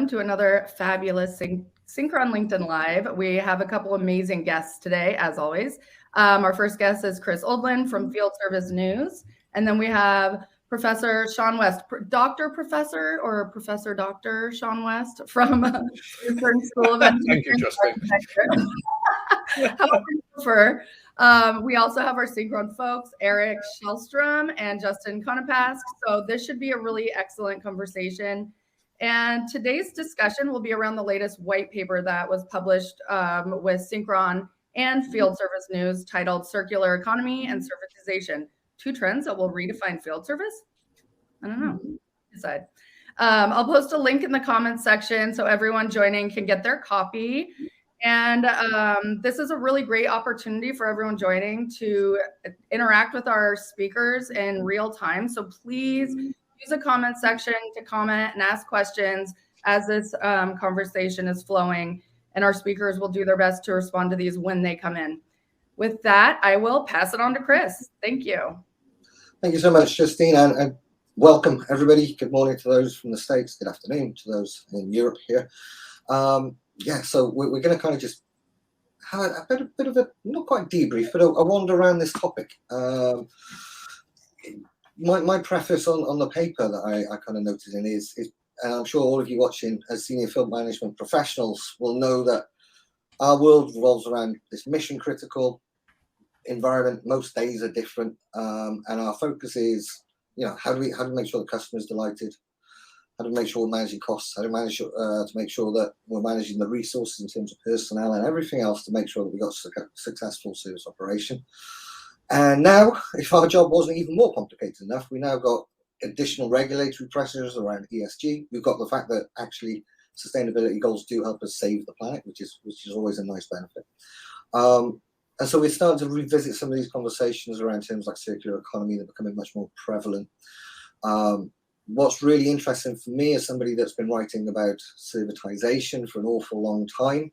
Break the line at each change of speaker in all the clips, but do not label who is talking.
to another fabulous Syncron LinkedIn Live. We have a couple amazing guests today, as always. Our first guest is Chris Oldland from Field Service News. And then we have Professor Sean West, Dr. Professor or Professor Dr. Sean West from Eastern School of Engineering.
Thank you, Justin.
However you prefer. We also have our Syncron folks, Eric Shellstrom and Justin Konopask. So this should be a really excellent conversation. And today's discussion will be around the latest white paper that was published with Syncron and Field Service News titled Circular Economy and Servitization, Two Trends That Will Redefine Field Service. I don't know, decide. I'll post a link in the comments section so everyone joining can get their copy. And this is a really great opportunity for everyone joining to interact with our speakers in real time. So please use the comment section to comment and ask questions as this conversation is flowing, and our speakers will do their best to respond to these when they come in. With that, I will pass it on to Chris. Thank you.
Thank you so much, Justine, and welcome everybody. Good morning to those from the States. Good afternoon to those in Europe here. Yeah, so we're going to kind of just have a bit of a, not quite debrief, but a wander around this topic. My preface on the paper that I kind of noted in is, and I'm sure all of you watching as senior field management professionals will know that our world revolves around this mission critical environment. Most days are different, and our focus is, how do we make sure the customer is delighted? How to make sure we're managing costs, how to manage to make sure that we're managing the resources in terms of personnel and everything else to make sure that we got successful service operation. And now, if our job wasn't even more complicated enough, we now got additional regulatory pressures around ESG. We've got the fact that actually sustainability goals do help us save the planet, which is always a nice benefit. And so we're starting to revisit some of these conversations around terms like circular economy that are becoming much more prevalent. What's really interesting for me as somebody that's been writing about servitization for an awful long time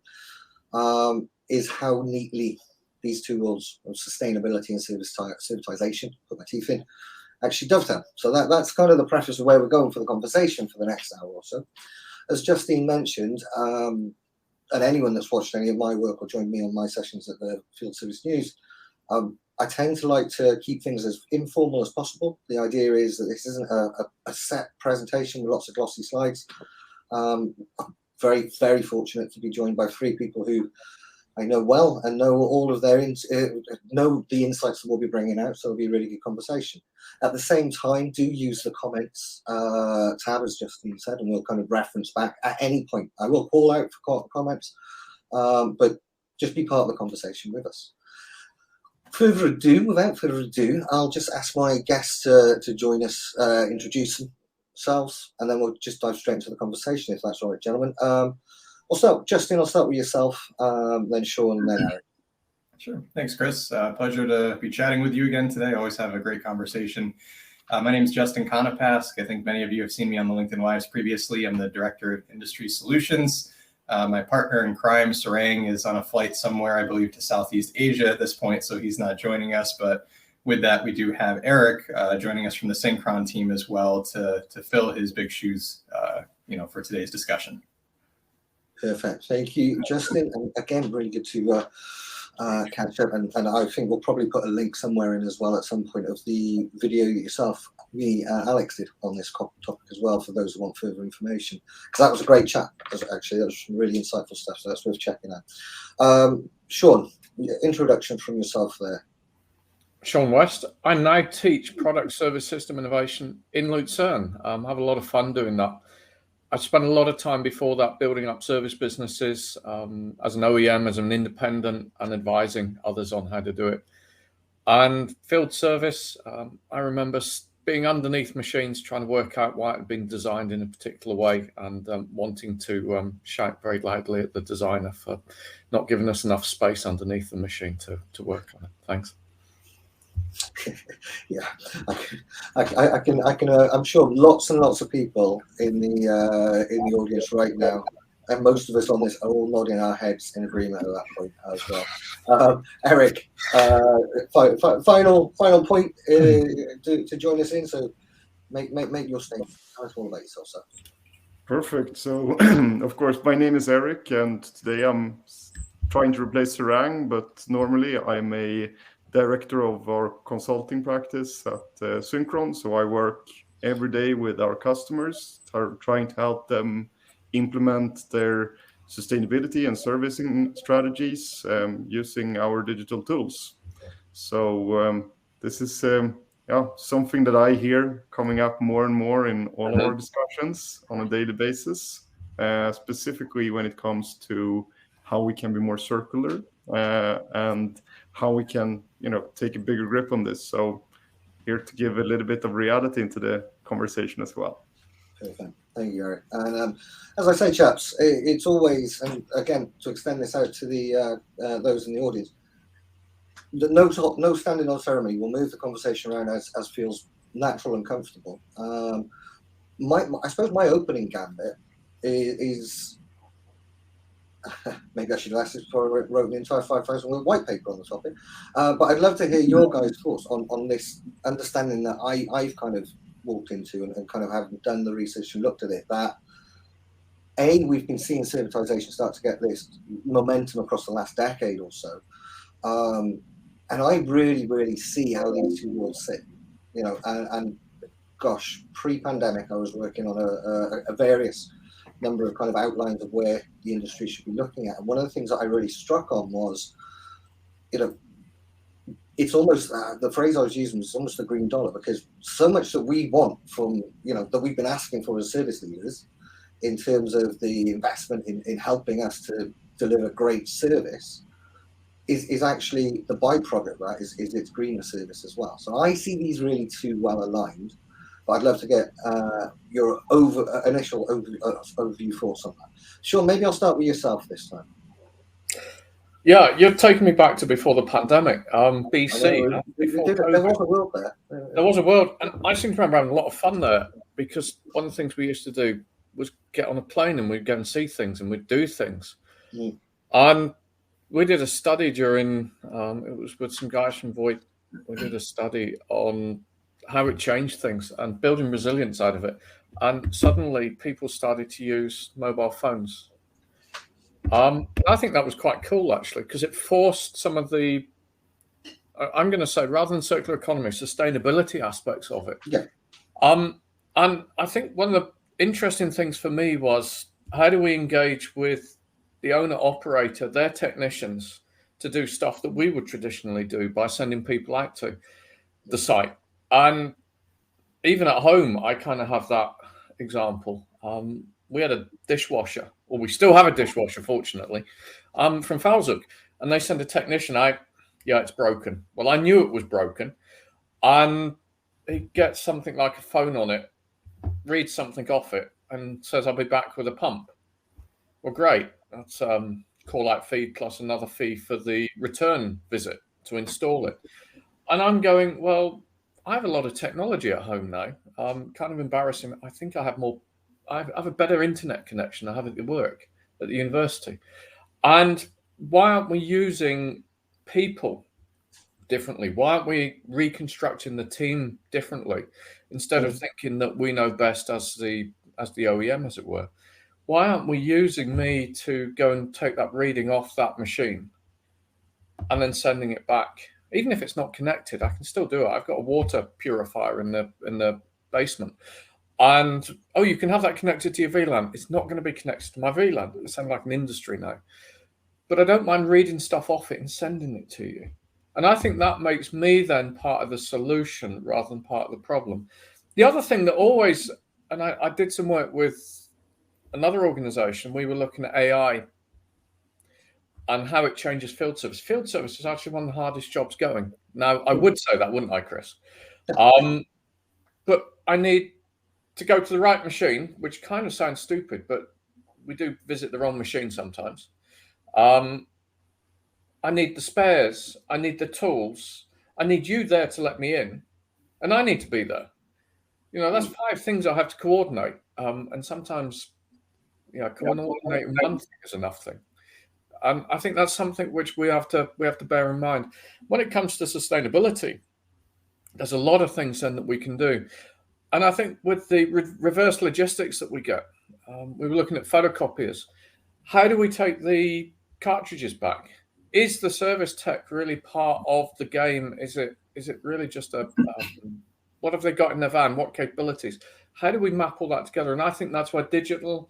is how neatly these two worlds of sustainability and servitization, put my teeth in, actually dovetail. So that's kind of the preface of where we're going for the conversation for the next hour or so. As Justine mentioned, and anyone that's watched any of my work or joined me on my sessions at the Field Service News, I tend to like to keep things as informal as possible. The idea is that this isn't a set presentation with lots of glossy slides. I'm very, very fortunate to be joined by three people who I know well and know all of know the insights that we'll be bringing out. So it'll be a really good conversation. At the same time, do use the comments tab, as Justine said, and we'll kind of reference back at any point. I will call out for comments, but just be part of the conversation with us. Without further ado, I'll just ask my guests to join us, introduce themselves, and then we'll just dive straight into the conversation, if that's all right, gentlemen. Justin, I'll start with yourself, then Sean, and then Eric.
Sure. Thanks, Chris. Pleasure to be chatting with you again today. Always have a great conversation. My name is Justin Konopask. I think many of you have seen me on the LinkedIn Lives previously. I'm the Director of Industry Solutions. My partner in crime, Sarang, is on a flight somewhere, I believe, to Southeast Asia at this point, so he's not joining us. But with that, we do have Eric joining us from the Syncron team as well to fill his big shoes, for today's discussion.
Perfect. Thank you, Justin. And again, really good to catch up. And I think we'll probably put a link somewhere in as well at some point of the video yourself, Alex did on this topic as well, for those who want further information. Because that was a great chat, actually. That was some really insightful stuff, so that's worth checking out. Sean, introduction from yourself there.
Sean West. I now teach product service system innovation in Lucerne. I have a lot of fun doing that. I spent a lot of time before that building up service businesses as an OEM, as an independent, and advising others on how to do it. And field service, I remember being underneath machines, trying to work out why it had been designed in a particular way, and wanting to shout very loudly at the designer for not giving us enough space underneath the machine to work on it. Thanks.
Yeah, I can. I'm sure lots and lots of people in the audience right now, and most of us on this, are all nodding our heads in agreement at that point as well. Eric, final point to join us in. So make your statement. Tell us all about yourself, sir.
Perfect. So, of course, my name is Eric, and today I'm trying to replace Sarang, but normally I'm a director of our consulting practice at Syncron. So I work every day with our customers, trying to help them implement their sustainability and servicing strategies using our digital tools. So this is something that I hear coming up more and more in all our discussions on a daily basis, specifically when it comes to how we can be more circular and how we can, take a bigger grip on this. So here to give a little bit of reality into the conversation as well.
Perfect. Thank you, Eric. And as I say, chaps, it's always, and again, to extend this out to the those in the audience, no standing on ceremony. We'll move the conversation around as feels natural and comfortable. I suppose my opening gambit is maybe I should have asked this before I wrote an entire 5,000 word white paper on the topic. But I'd love to hear your guys' thoughts on this understanding that I've kind of walked into and kind of have done the research and looked at it. That we've been seeing servitization start to get this momentum across the last decade or so. And I really, really see how these two worlds sit, and gosh, pre-pandemic, I was working on a various number of kind of outlines of where the industry should be looking at. And one of the things that I really struck on was, it's almost, the phrase I was using was almost the green dollar, because so much that we want from, that we've been asking for as service leaders in terms of the investment in helping us to deliver great service, is actually the byproduct, right? Is its greener service as well. So I see these really two well aligned, but I'd love to get your initial overview thoughts on that. Sean, maybe I'll start with yourself this time.
Yeah, you've taken me back to before the pandemic, BC.
There was a world there.
There was a world, and I seem to remember having a lot of fun there, because one of the things we used to do was get on a plane and we'd go and see things and we'd do things. And we did a study during, it was with some guys from Voight, we did a study on how it changed things and building resilience out of it. And suddenly people started to use mobile phones. I think that was quite cool, actually, because it forced some of the, I'm going to say, rather than circular economy, sustainability aspects of it.
Yeah.
And I think one of the interesting things for me was, how do we engage with the owner operator, their technicians, to do stuff that we would traditionally do by sending people out to the site. And even at home, I kind of have that example. We had a dishwasher, or we still have a dishwasher, fortunately, from Falzuk, and they sent a technician out. Yeah, it's broken. Well, I knew it was broken, and he gets something like a phone on it, reads something off it, and says, I'll be back with a pump. Well, great. That's call out fee plus another fee for the return visit to install it. And I'm going, well, I have a lot of technology at home now. Kind of embarrassing. I think I have a better internet connection I have at work, at the university. And why aren't we using people differently? Why aren't we reconstructing the team differently, instead of thinking that we know best as the OEM, as it were? Why aren't we using me to go and take that reading off that machine and then sending it back? Even if it's not connected, I can still do it. I've got a water purifier in the basement. And, you can have that connected to your VLAN. It's not going to be connected to my VLAN. It sounds like an industry now. But I don't mind reading stuff off it and sending it to you. And I think that makes me then part of the solution rather than part of the problem. The other thing that always, and I did some work with another organization, we were looking at AI and how it changes field service. Field service is actually one of the hardest jobs going. Now, I would say that, wouldn't I, Chris? But I need to go to the right machine, which kind of sounds stupid, but we do visit the wrong machine sometimes. I need the spares. I need the tools. I need you there to let me in. And I need to be there. That's 5 things I have to coordinate. And sometimes, coordinating one thing is enough thing. I think that's something which we have to bear in mind. When it comes to sustainability, there's a lot of things then that we can do. And I think with the reverse logistics that we get, we were looking at photocopiers. How do we take the cartridges back? Is the service tech really part of the game? Is it really just what have they got in their van? What capabilities? How do we map all that together? And I think that's where digital,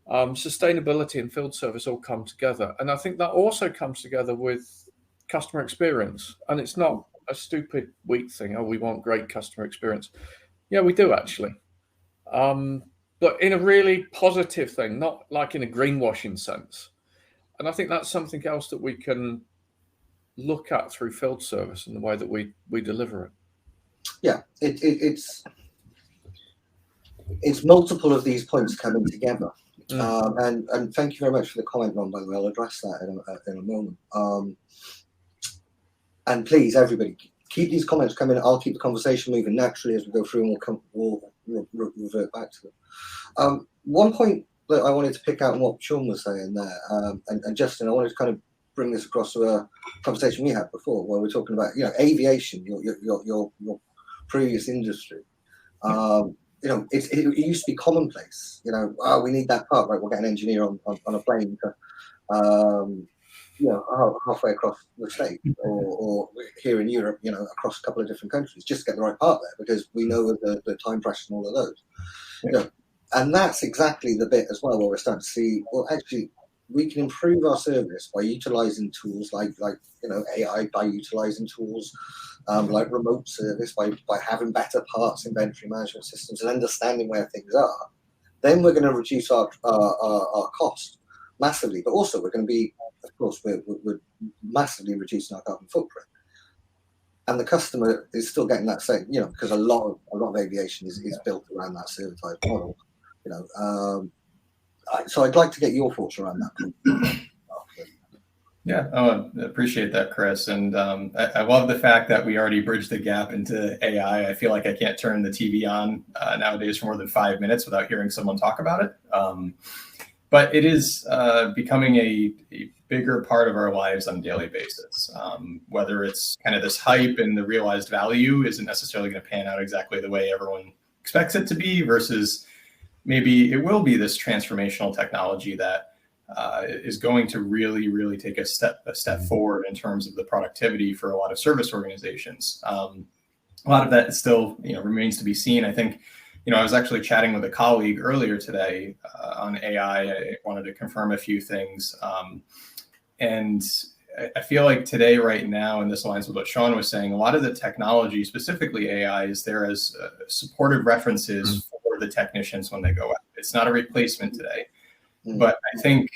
sustainability and field service all come together. And I think that also comes together with customer experience. And it's not a stupid, weak thing. Oh, we want great customer experience. Yeah, we do actually. But in a really positive thing, not like in a greenwashing sense. And I think that's something else that we can look at through field service and the way that we deliver it.
Yeah, it's multiple of these points coming together. And thank you very much for the comment, Ron, by the way. I'll address that in a moment. And please, everybody, keep these comments coming. I'll keep the conversation moving naturally as we go through, and we'll revert back to them. One point that I wanted to pick out on what Sean was saying there, and Justin, I wanted to kind of bring this across to a conversation we had before, where we're talking about, aviation, your previous industry. It used to be commonplace. We need that part, right? We'll get an engineer on a plane to, halfway across the state, or here in Europe, across a couple of different countries, just to get the right part there, because we know the time pressure and all of those. And that's exactly the bit as well where we're starting to see, well, actually, we can improve our service by utilizing tools like AI, by utilizing tools like remote service, by having better parts inventory management systems and understanding where things are. Then we're going to reduce our cost massively, but also we're going to be, of course, we're massively reducing our carbon footprint. And the customer is still getting that same, because a lot of aviation is built around that servitized model. So I'd like to get your thoughts around that.
Yeah, I appreciate that, Chris. And I love the fact that we already bridged the gap into AI. I feel like I can't turn the TV on nowadays for more than 5 minutes without hearing someone talk about it. But it is becoming a bigger part of our lives on a daily basis. Whether it's kind of this hype and the realized value isn't necessarily going to pan out exactly the way everyone expects it to be, versus maybe it will be this transformational technology that is going to really, really take a step forward in terms of the productivity for a lot of service organizations. A lot of that still, remains to be seen. I think, I was actually chatting with a colleague earlier today on AI. I wanted to confirm a few things. And I feel like today, right now, and this aligns with what Sean was saying, a lot of the technology, specifically AI, is there as supportive references for the technicians when they go out. It's not a replacement today. But I think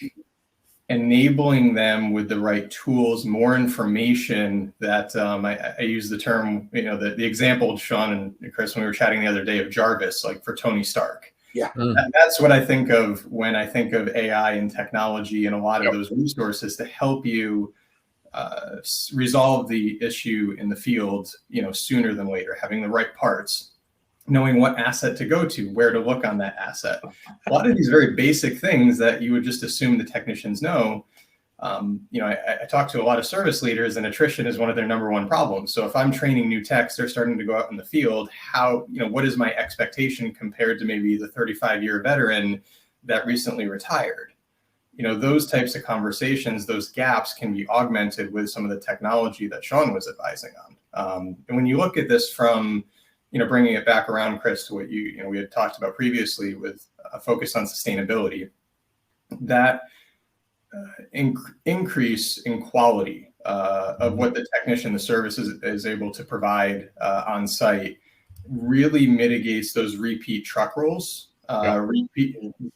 enabling them with the right tools, more information that I use the term, the example, Sean and Chris, when we were chatting the other day, of Jarvis, like for Tony Stark.
Yeah.
That's what I think of when I think of AI and technology, and a lot of those resources to help you resolve the issue in the field, sooner than later, having the right parts, knowing what asset to go to, where to look on that asset. A lot of these very basic things that you would just assume the technicians know. I talk to a lot of service leaders, and attrition is one of their number one problems. So if I'm training new techs, they're starting to go out in the field. What is my expectation compared to maybe the 35-year veteran that recently retired? Those types of conversations, those gaps can be augmented with some of the technology that Sean was advising on. And when you look at this from, bringing it back around, Chris, to what we had talked about previously with a focus on sustainability, that increase in quality of what the technician, the service is able to provide on site, really mitigates those repeat truck rolls,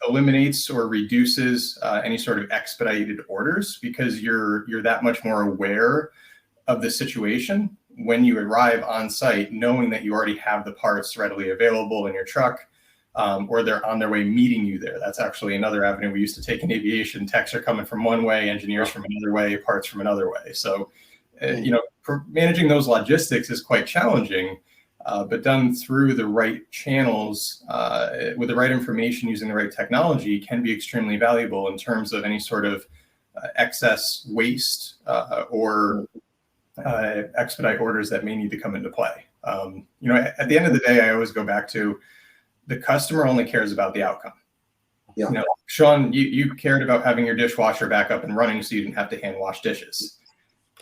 eliminates or reduces any sort of expedited orders, because you're that much more aware of the situation when you arrive on site, knowing that you already have the parts readily available in your truck, or they're on their way meeting you there. That's actually another avenue we used to take in aviation. Techs are coming from one way, engineers from another way, parts from another way. So, managing those logistics is quite challenging, but done through the right channels, with the right information, using the right technology, can be extremely valuable in terms of any sort of excess waste or expedite orders that may need to come into play. At the end of the day, I always go back to the customer only cares about the outcome.
Yeah.
You know, Sean, you cared about having your dishwasher back up and running so you didn't have to hand wash dishes.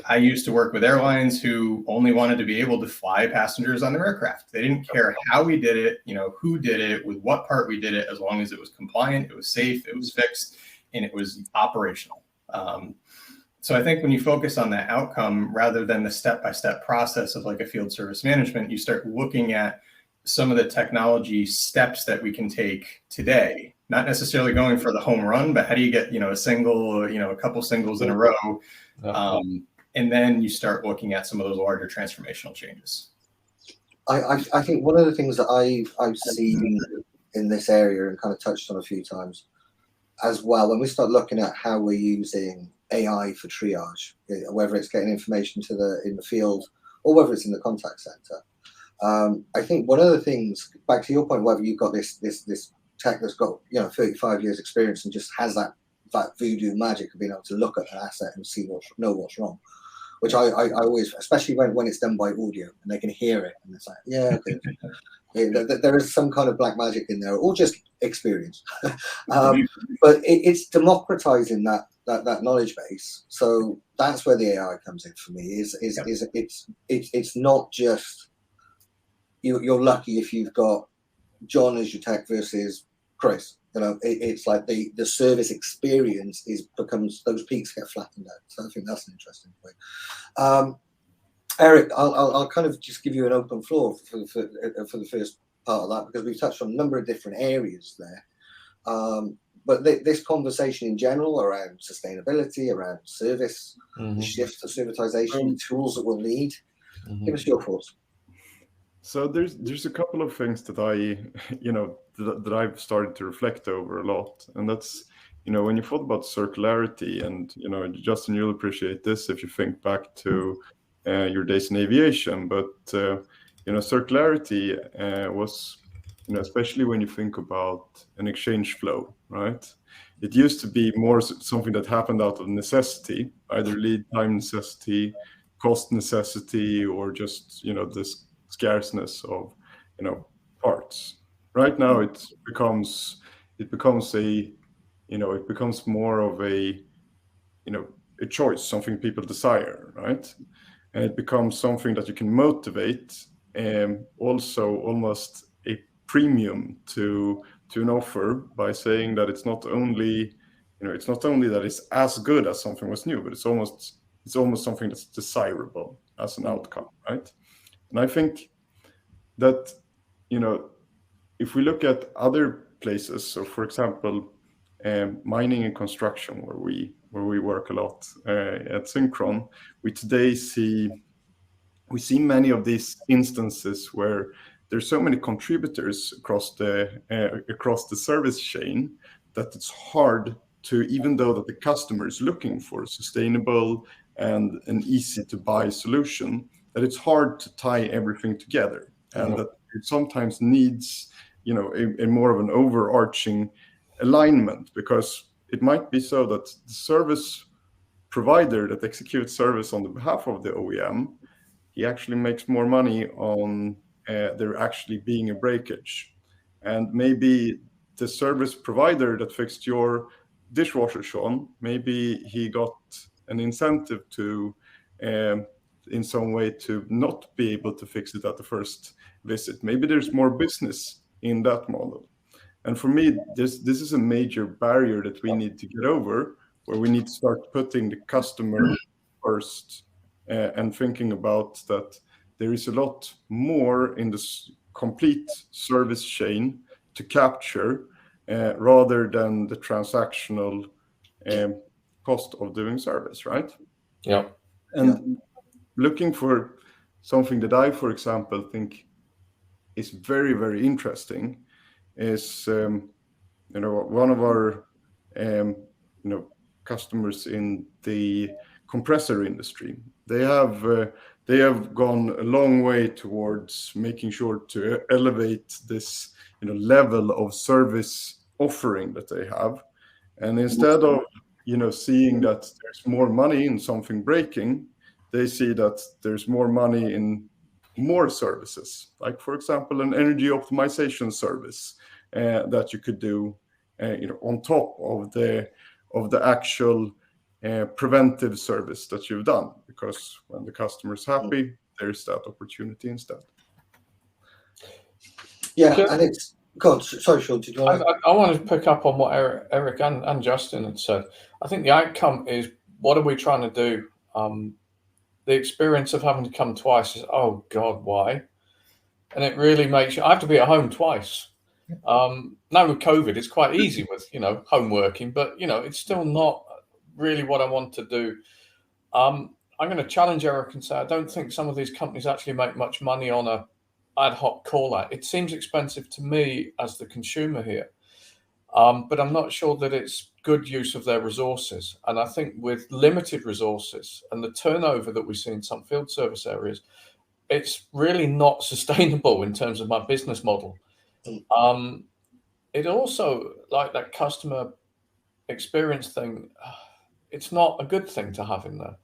I used to work with airlines who only wanted to be able to fly passengers on their aircraft. They didn't care how we did it, you know, who did it, with what part we did it, as long as it was compliant, it was safe, it was fixed, and it was operational. So I think when you focus on that outcome rather than the step-by-step process of like a field service management, you start looking at some of the technology steps that we can take today, not necessarily going for the home run, but how do you get, you know, a single, you know, a couple singles in a row. And then you start looking at some of those larger transformational changes.
I think one of the things that I've seen in this area and kind of touched on a few times as well, when we start looking at how we're using AI for triage, whether it's getting information in the field or whether it's in the contact center. I think one of the things, back to your point, whether you've got this tech that's got, you know, 35 years experience and just has that voodoo magic of being able to look at an asset and know what's wrong, which I always, especially when it's done by audio and they can hear it and it's like, yeah, okay. There is some kind of black magic in there, or just experience. But it's democratizing that knowledge base. So that's where the AI comes in for me. It's not just you're lucky if you've got John as your tech versus Chris. You know, it's like the service experience becomes, those peaks get flattened out. So I think that's an interesting point. Eric, I'll kind of just give you an open floor for the first part of that, because we've touched on a number of different areas there. But this conversation in general around sustainability, around service, the shift to servitization, tools that we'll need. Give us your thoughts.
So there's a couple of things that that I've started to reflect over a lot, and that's, you know, when you thought about circularity, and, you know, Justin, you'll appreciate this if you think back to your days in aviation, but circularity was, you know, especially when you think about an exchange flow, right? It used to be more something that happened out of necessity, either lead time necessity, cost necessity, or just, you know, this scarceness of, you know, parts. Right now it becomes more of a, you know, a choice, something people desire, right? And it becomes something that you can motivate, and also almost a premium to an offer by saying that it's not only that it's as good as something was new, but it's almost something that's desirable as an outcome, right? And I think that, you know, if we look at other places, so for example, mining and construction, where we work a lot at Syncron, we today see many of these instances where there's so many contributors across the service chain that it's hard to, even though that the customer is looking for a sustainable and an easy to buy solution, that it's hard to tie everything together, and that it sometimes needs, you know, a more of an overarching alignment, because it might be so that the service provider that executes service on the behalf of the OEM, he actually makes more money on there actually being a breakage. And maybe the service provider that fixed your dishwasher, Sean, maybe he got an incentive to in some way to not be able to fix it at the first visit. Maybe there's more business in that model. And for me, this is a major barrier that we need to get over, where we need to start putting the customer first and thinking about that there is a lot more in this complete service chain to capture rather than the transactional cost of doing service, right?
Yeah.
And looking for something that I, for example, think is very, very interesting is, one of our, customers in the compressor industry. They have gone a long way towards making sure to elevate this, level of service offering that they have. And instead of, seeing that there's more money in something breaking, they see that there's more money in more services, like, for example, an energy optimization service that you could do on top of the actual preventive service that you've done, because when the customer is happy, there's that opportunity instead.
Yeah, and it's God. Sorry, Sean. Did you want
I wanted to pick up on what Eric and Justin had said. I think the outcome is, what are we trying to do? The experience of having to come twice is, oh God, why? And it really makes you. I have to be at home twice. Now with COVID, it's quite easy with home working, but it's still not really what I want to do. I'm going to challenge Eric and say I don't think some of these companies actually make much money on a ad hoc call out. It seems expensive to me as the consumer here, but I'm not sure that it's good use of their resources. And I think with limited resources and the turnover that we see in some field service areas, it's really not sustainable in terms of my business model. It also, like that customer experience thing, it's not a good thing to have in there.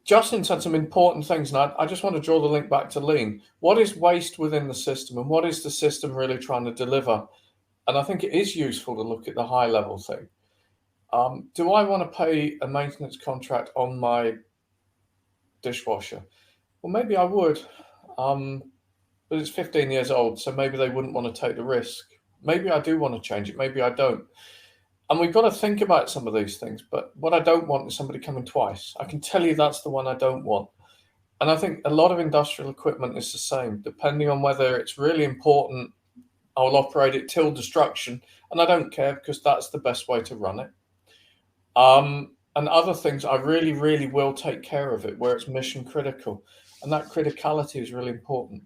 Justin said some important things, and I just want to draw the link back to lean. What is waste within the system, and what is the system really trying to deliver? And I think it is useful to look at the high level thing. Do I want to pay a maintenance contract on my dishwasher? Well, maybe I would, but it's 15 years old, so maybe they wouldn't want to take the risk. Maybe I do want to change it, maybe I don't. And we've got to think about some of these things. But what I don't want is somebody coming twice. I can tell you that's the one I don't want. And I think a lot of industrial equipment is the same. Depending on whether it's really important, I'll operate it till destruction. And I don't care, because that's the best way to run it. And other things, I really, really will take care of it where it's mission critical. And that criticality is really important.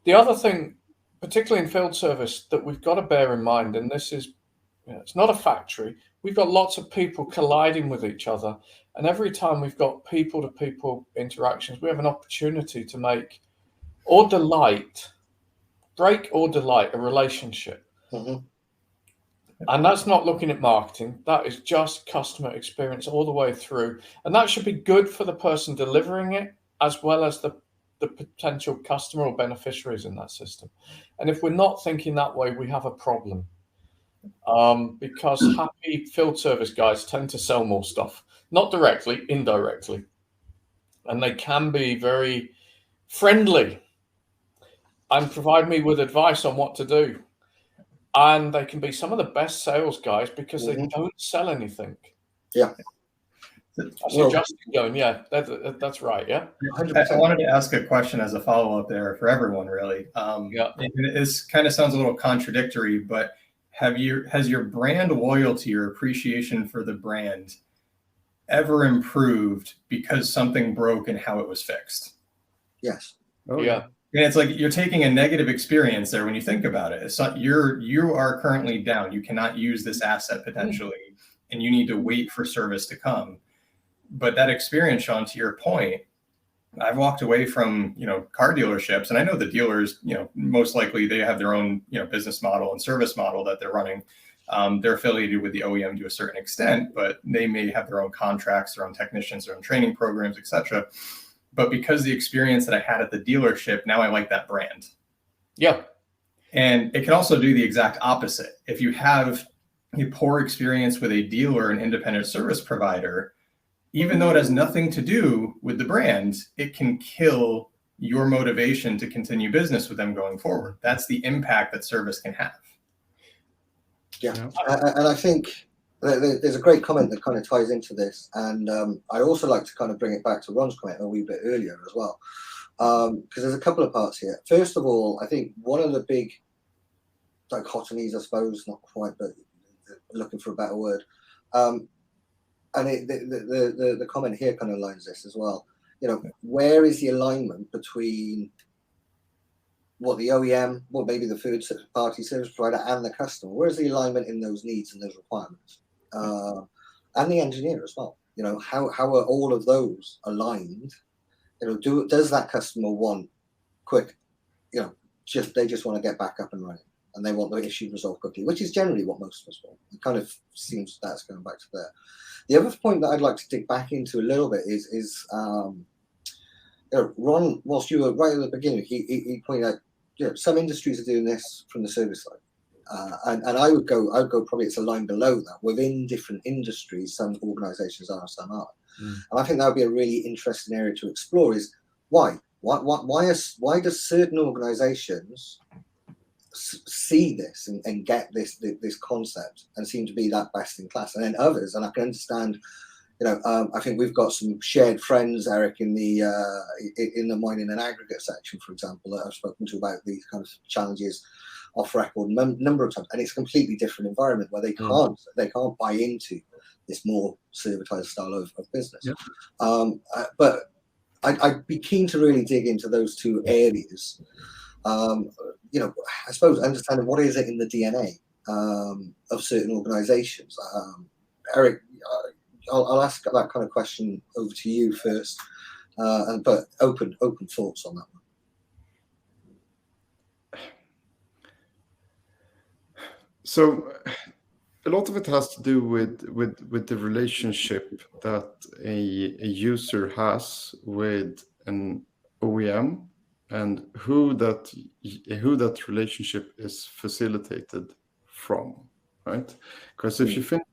The other thing, particularly in field service, that we've got to bear in mind, and this is, it's not a factory. We've got lots of people colliding with each other. And every time we've got people-to-people interactions, we have an opportunity to make break or delight a relationship. And that's not looking at marketing. That is just customer experience all the way through. And that should be good for the person delivering it, as well as the potential customer or beneficiaries in that system. And if we're not thinking that way, we have a problem. Because happy field service guys tend to sell more stuff, not directly, indirectly. And they can be very friendly and provide me with advice on what to do. And they can be some of the best sales guys because they don't sell anything.
Yeah.
I see Justin going, yeah, that's right, yeah.
100%.
I wanted to ask a question as a follow-up there for everyone, really. This kind of sounds a little contradictory, but has your brand loyalty or appreciation for the brand ever improved because something broke and how it was fixed?
Yes.
Oh,
yeah.
And it's like you're taking a negative experience there when you think about it. It's not, you are currently down. You cannot use this asset potentially, and you need to wait for service to come. But that experience, Sean, to your point, I've walked away from, car dealerships, and I know the dealers, most likely they have their own, business model and service model that they're running. They're affiliated with the OEM to a certain extent, but they may have their own contracts, their own technicians, their own training programs, etc. But because the experience that I had at the dealership, now I like that brand.
Yeah.
And it can also do the exact opposite. If you have a poor experience with a dealer, an independent service provider, even though it has nothing to do with the brand, it can kill your motivation to continue business with them going forward. That's the impact that service can have.
Yeah. And I think there's a great comment that kind of ties into this. And I also like to kind of bring it back to Ron's comment a wee bit earlier as well, because there's a couple of parts here. First of all, I think one of the big dichotomies, I suppose, not quite, but looking for a better word, and the comment here kind of lines this as well. Where is the alignment between what the OEM, what maybe the third party service provider and the customer? Where's the alignment in those needs and those requirements? And the engineer as well. How are all of those aligned? Does that customer want quick? They just want to get back up and running, and they want the issue resolved quickly, which is generally what most of us want. It kind of seems that's going back to there. The other point that I'd like to dig back into a little bit is Ron, whilst you were right at the beginning, he pointed out, some industries are doing this from the service side. And I would go probably it's a line below that. Within different industries, some organisations are, some aren't. And I think that would be a really interesting area to explore. Is why does certain organisations see this and get this concept and seem to be that best in class, and then others, and I can understand. I think we've got some shared friends, Eric, in the mining and aggregate section, for example, that I've spoken to about these kind of challenges off record number of times, and it's a completely different environment where they can't buy into this more servitized style of business. But I'd be keen to really dig into those two areas. I suppose understanding what is it in the DNA of certain organizations. Eric, I'll ask that kind of question over to you first, but open thoughts on that one.
So a lot of it has to do with the relationship that a user has with an OEM and who that relationship is facilitated from, right? Because if you think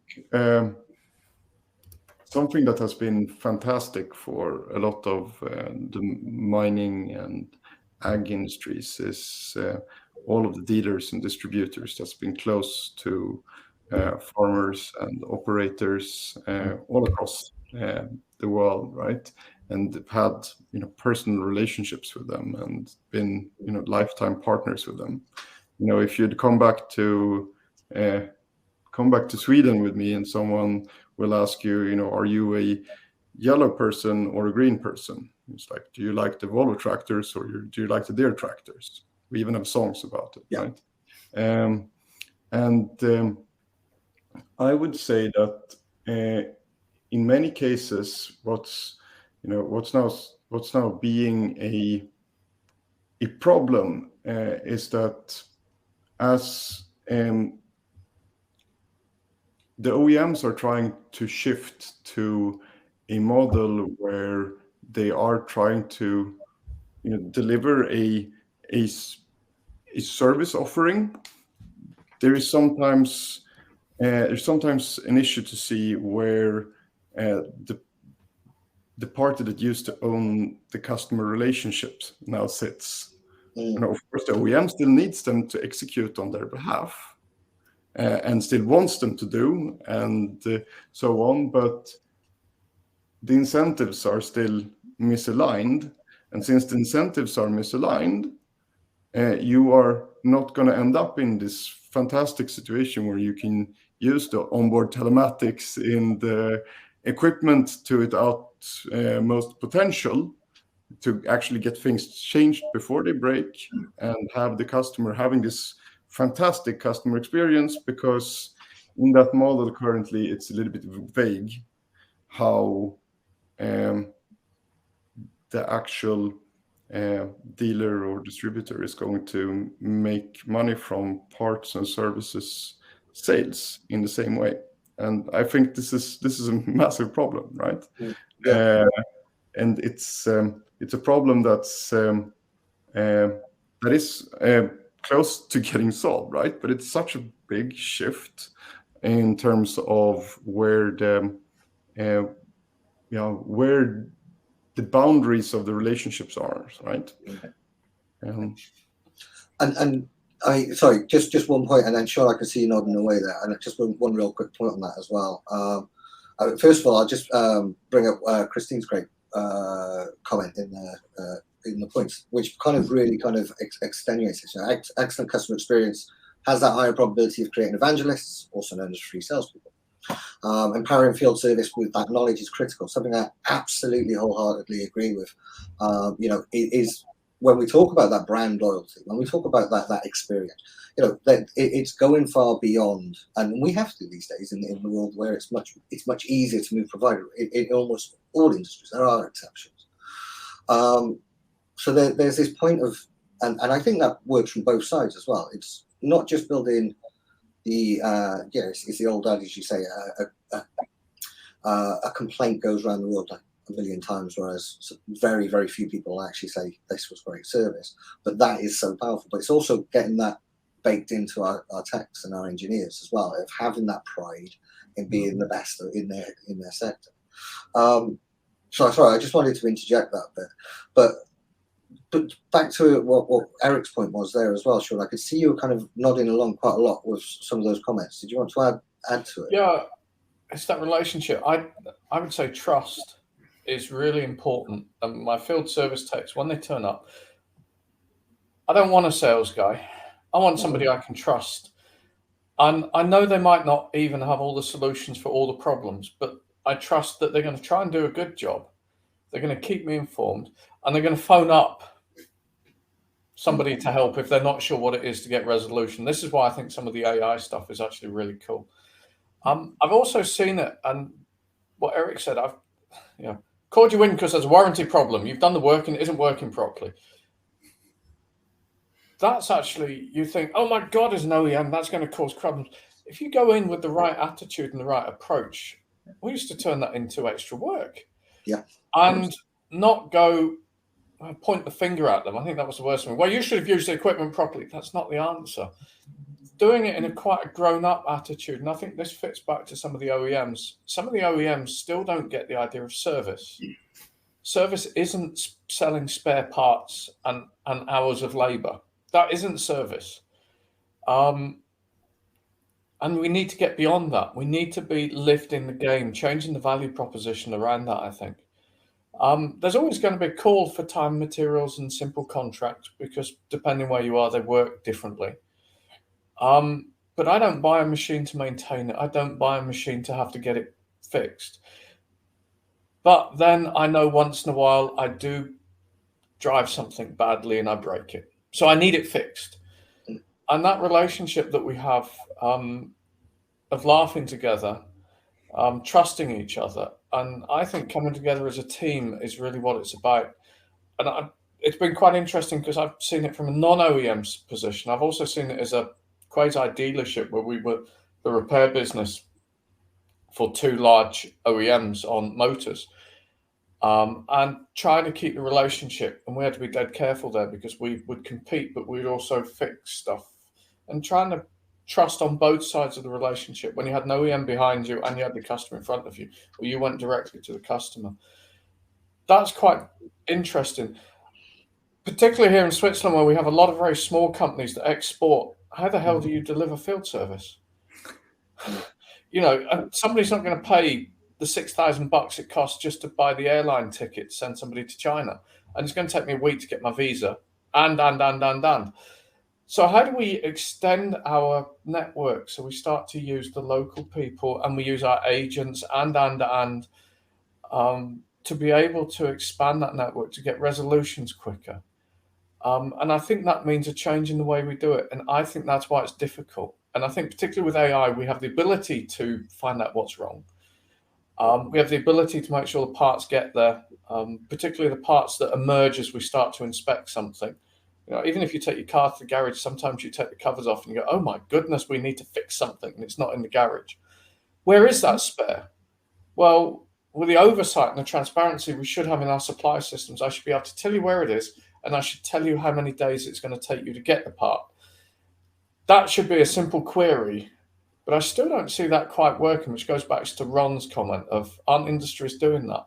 something that has been fantastic for a lot of the mining and ag industries is all of the dealers and distributors that's been close to farmers and operators all across the world, right? And had personal relationships with them and been lifetime partners with them. If you'd come back to Sweden with me and someone will ask you, are you a yellow person or a green person? It's like, do you like the Volvo tractors or do you like the Deere tractors? We even have songs about it, right? I would say that in many cases, what's now being a problem is that as the OEMs are trying to shift to a model where they are trying to deliver a service offering, there's sometimes an issue to see where the party that used to own the customer relationships now sits. Of course, the OEM still needs them to execute on their behalf and still wants them to do, and so on. But the incentives are still misaligned. And since the incentives are misaligned, you are not going to end up in this fantastic situation where you can use the onboard telematics in the equipment to its most potential to actually get things changed before they break and have the customer having this fantastic customer experience, because in that model currently it's a little bit vague how the actual dealer or distributor is going to make money from parts and services sales in the same way. And I think this is a massive problem, right? And it's a problem that is close to getting solved, right? But it's such a big shift in terms of where the boundaries of the relationships are, right?
And sorry, just one point, and then Sean, I can see you nodding away there, and just one real quick point on that as well. First of all, I'll just bring up Christine's great comment in the points, which really extenuates it. Excellent customer experience has that higher probability of creating evangelists, also known as free salespeople. Empowering field service with that knowledge is critical. Something I absolutely wholeheartedly agree with. It is when we talk about that brand loyalty, when we talk about that experience, that it's going far beyond, and we have to these days in the world where it's much easier to move provider in almost all industries. There are exceptions. So there's this point of, and I think that works from both sides as well. It's not just building the it's the old adage, you say a complaint goes around the world like a million times, whereas very, very few people actually say this was great service. But that is so powerful. But it's also getting that baked into our techs and our engineers as well, of having that pride in being the best in their sector. So sorry, I just wanted to interject that bit, but back to what Eric's point was there as well, Sean. I could see you kind of nodding along quite a lot with some of those comments. Did you want to add to it?
Yeah, it's that relationship. I would say trust is really important. And my field service techs, when they turn up, I don't want a sales guy. I want somebody I can trust. And I know they might not even have all the solutions for all the problems, but I trust that they're going to try and do a good job. They're going to keep me informed, and they're going to phone up somebody to help if they're not sure what it is to get resolution. This is why I think some of the AI stuff is actually really cool. I've also seen it, and what Eric said, I've called you in because there's a warranty problem. You've done the work and it isn't working properly. That's actually, you think, oh my God, as an OEM, that's going to cause problems. If you go in with the right attitude and the right approach, we used to turn that into extra work.
Yeah.
And not go point the finger at them. I think that was the worst one. Well, you should have used the equipment properly. That's not the answer. Doing it in a quite a grown-up attitude, and I think this fits back to some of the OEMs. Some of the OEMs still don't get the idea of service. Service isn't selling spare parts and hours of labor. That isn't service. And we need to get beyond that. We need to be lifting the game, changing the value proposition around that, I think. There's always going to be a call for time, materials, and simple contracts because depending where you are, they work differently. But I don't buy a machine to maintain it. I don't buy a machine to have to get it fixed. But then I know once in a while I do drive something badly and I break it. So I need it fixed. And that relationship that we have of laughing together, trusting each other, and I think coming together as a team is really what it's about. And it's been quite interesting because I've seen it from a non-OEM's position. I've also seen it as a quasi-dealership where we were the repair business for two large OEMs on motors, and trying to keep the relationship. And we had to be dead careful there because we would compete, but we'd also fix stuff and trying to trust on both sides of the relationship. When you had an OEM behind you and you had the customer in front of you, or you went directly to the customer, that's quite interesting. Particularly here in Switzerland, where we have a lot of very small companies that export. How the hell do you deliver field service? Somebody's not going to pay the $6,000 it costs just to buy the airline ticket to send somebody to China, and it's going to take me a week to get my visa. And. So how do we extend our network so we start to use the local people and we use our agents and to be able to expand that network to get resolutions quicker? And I think that means a change in the way we do it. And I think that's why it's difficult. And I think particularly with AI, we have the ability to find out what's wrong. We have the ability to make sure the parts get there, particularly the parts that emerge as we start to inspect something. Even if you take your car to the garage, sometimes you take the covers off and you go, oh my goodness, we need to fix something and it's not in the garage. Where is that spare? Well, with the oversight and the transparency we should have in our supply systems, I should be able to tell you where it is and I should tell you how many days it's going to take you to get the part. That should be a simple query, but I still don't see that quite working, which goes back to Ron's comment of, aren't industries doing that?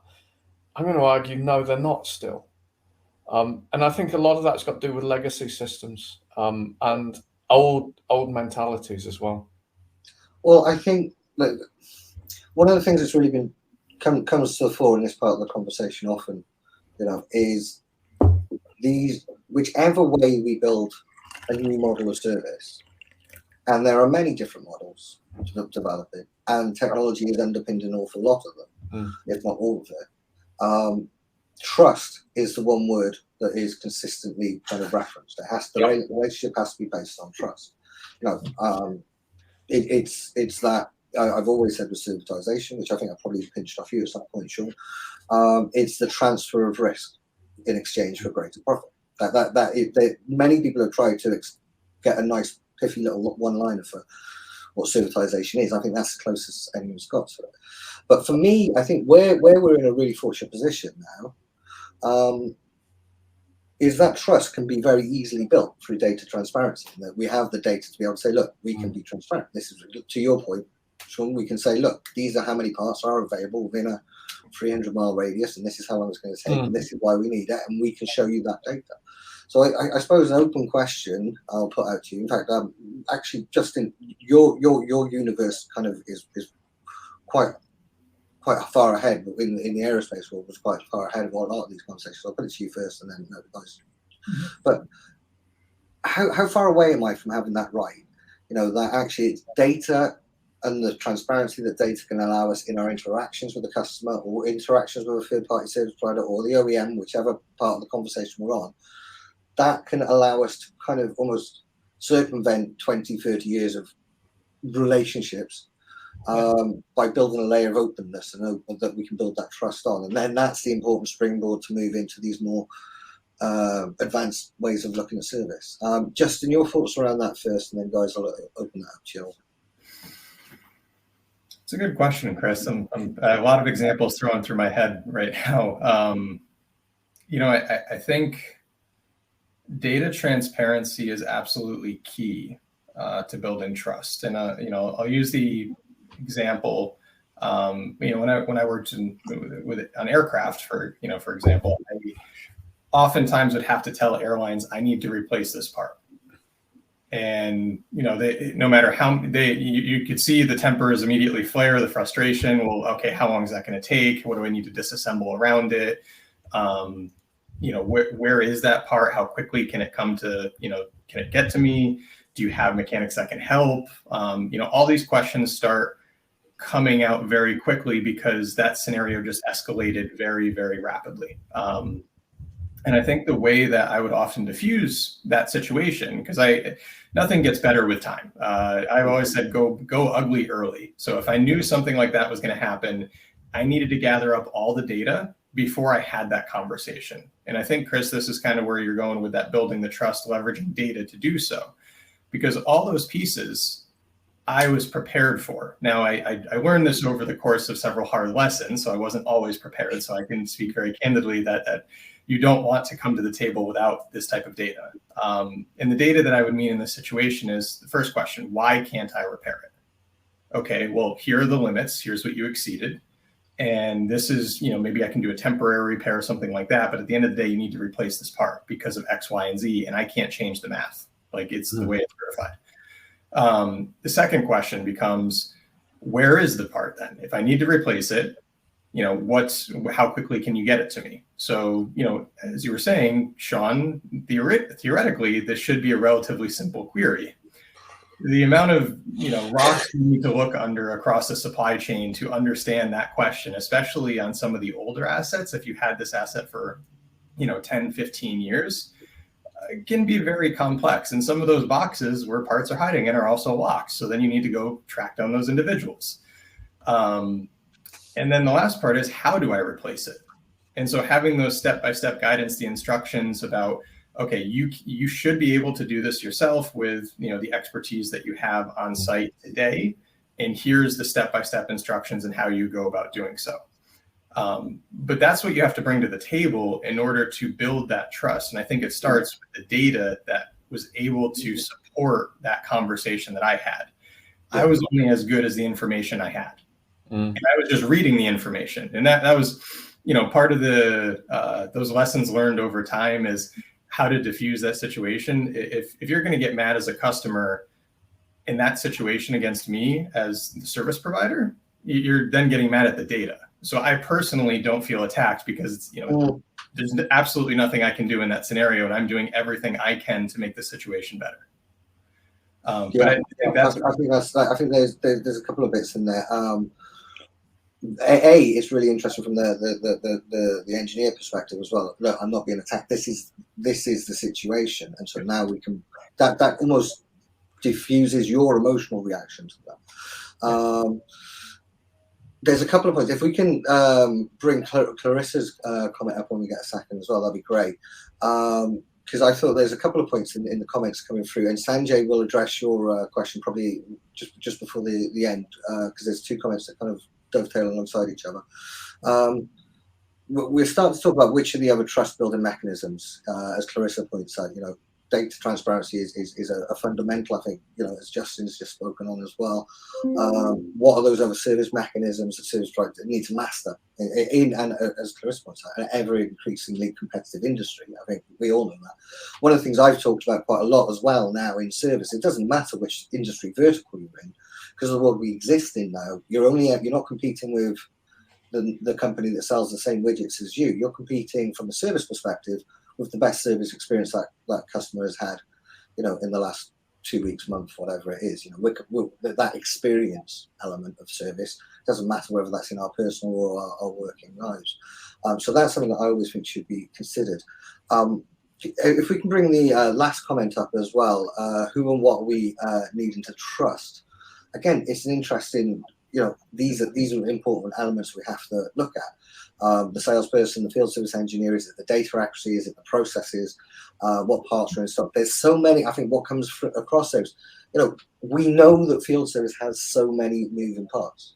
I'm going to argue, no, they're not still. And I think a lot of that's got to do with legacy systems and old mentalities as well.
Well, I think one of the things that's really comes to the fore in this part of the conversation often, is whichever way we build a new model of service, and there are many different models developing, and technology is underpinned an awful lot of them, if not all of it. Trust is the one word that is consistently kind of referenced. The relationship has to be based on trust. It's that I've always said with servitization, which I think I probably pinched off you at some point, Sean. It's the transfer of risk in exchange for greater profit. Many people have tried to get a nice piffy little one-liner for what servitization is. I think that's the closest anyone's got to it. But for me, I think where we're in a really fortunate position now, is that trust can be very easily built through data transparency. That we have the data to be able to say, look, we can be transparent. This is, to your point, Sean, we can say, look, these are how many parts are available within a 300-mile radius, and this is how long it's going to take, and this is why we need it, and we can show you that data. So I suppose an open question I'll put out to you. In fact, actually, Justin, your universe kind of is quite far ahead in the aerospace world, was quite far ahead of a lot of these conversations. So I'll put it to you first, and then the guys. But how far away am I from having that right? That actually it's data and the transparency that data can allow us in our interactions with the customer or interactions with a third-party service provider or the OEM, whichever part of the conversation we're on, that can allow us to kind of almost circumvent 20, 30 years of relationships by building a layer of openness and that we can build that trust on. And then that's the important springboard to move into these more advanced ways of looking at service. Justin, your thoughts around that first, and then guys, I'll open that up to you.
It's a good question, Chris. A lot of examples thrown through my head right now. I think data transparency is absolutely key to building trust. And I'll use the example. When I worked on aircraft, for example, I oftentimes would have to tell airlines I need to replace this part. And no matter how you could see the tempers immediately flare, the frustration. Well, okay, how long is that going to take? What do I need to disassemble around it? Where is that part? How quickly can it come to? Can it get to me? Do you have mechanics that can help? All these questions start coming out very quickly because that scenario just escalated very, very rapidly. And I think the way that I would often diffuse that situation, because nothing gets better with time. I've always said, go ugly early. So if I knew something like that was going to happen, I needed to gather up all the data before I had that conversation. And I think, Chris, this is kind of where you're going with that, building the trust, leveraging data to do so, because all those pieces I was prepared for. Now, I learned this over the course of several hard lessons, so I wasn't always prepared. So I can speak very candidly that you don't want to come to the table without this type of data. And the data that I would mean in this situation is the first question: why can't I repair it? Okay, well, here are the limits. Here's what you exceeded. And this is, maybe I can do a temporary repair or something like that. But at the end of the day, you need to replace this part because of X, Y, and Z. And I can't change the math. Like, it's the way it's verified. The second question becomes, where is the part then? If I need to replace it, how quickly can you get it to me? So, as you were saying, Sean, theoretically, this should be a relatively simple query. The amount of, rocks you need to look under across the supply chain to understand that question, especially on some of the older assets, if you had this asset for, 10, 15 years, can be very complex. And some of those boxes where parts are hiding in are also locked. So then you need to go track down those individuals. And then the last part is, how do I replace it? And so having those step-by-step guidance, the instructions about, okay, you should be able to do this yourself with, the expertise that you have on site today. And here's the step-by-step instructions and how you go about doing so. But that's what you have to bring to the table in order to build that trust. And I think it starts with the data that was able to support that conversation that I had. I was only as good as the information I had. And I was just reading the information. And that was, part of those lessons learned over time is how to diffuse that situation. If you're going to get mad as a customer in that situation against me as the service provider, you're then getting mad at the data. So I personally don't feel attacked because, there's absolutely nothing I can do in that scenario. And I'm doing everything I can to make the situation better. But
I think there's a couple of bits in there. It's really interesting from the engineer perspective as well. Look, I'm not being attacked. This is the situation, and so now we can that almost diffuses your emotional reaction to that. There's a couple of points. If we can bring Clarissa's comment up when we get a second as well, that'd be great. Because I thought there's a couple of points in the comments coming through, and Sanjay will address your question probably just before the end, because there's two comments that kind of dovetail alongside each other. we're starting to talk about which are the other trust building mechanisms. As Clarissa points out, data transparency is a fundamental, I think, as Justin's just spoken on as well. What are those other service mechanisms that service providers need to master and as Clarissa points out, an ever increasingly competitive industry? I think we all know that. One of the things I've talked about quite a lot as well now in service, it doesn't matter which industry vertical you're in, because of what we exist in now. You're not competing with the company that sells the same widgets as you. You're competing from a service perspective with the best service experience that customer has had, in the last 2 weeks, month, whatever it is. That experience element of service doesn't matter whether that's in our personal or our working lives. So that's something that I always think should be considered. If we can bring the last comment up as well, who and what we needing to trust. Again, it's an interesting. These are important elements we have to look at. The salesperson, the field service engineer, is it the data accuracy, is it the processes, what parts are in stock? There's so many. I think what comes across those, we know that field service has so many moving parts.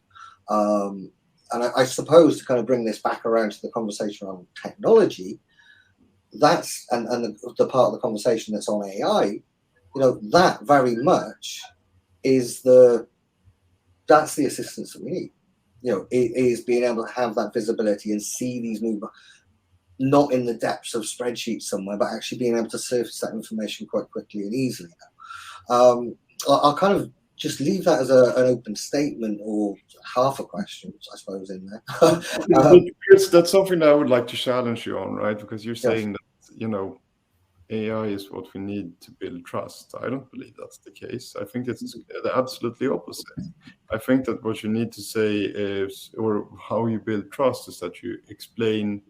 And I suppose to kind of bring this back around to the conversation on technology, that's and the part of the conversation that's on AI, that very much is that's the assistance that we need. It is being able to have that visibility and see these movements, not in the depths of spreadsheets somewhere, but actually being able to surface that information quite quickly and easily now. I'll kind of just leave that as an open statement or half a question, I suppose, in there.
That's something that I would like to challenge you on, right? Because you're saying that, AI is what we need to build trust. I don't believe that's the case. I think it's the absolutely opposite. I think that what you need to say is, or how you build trust, is that you explain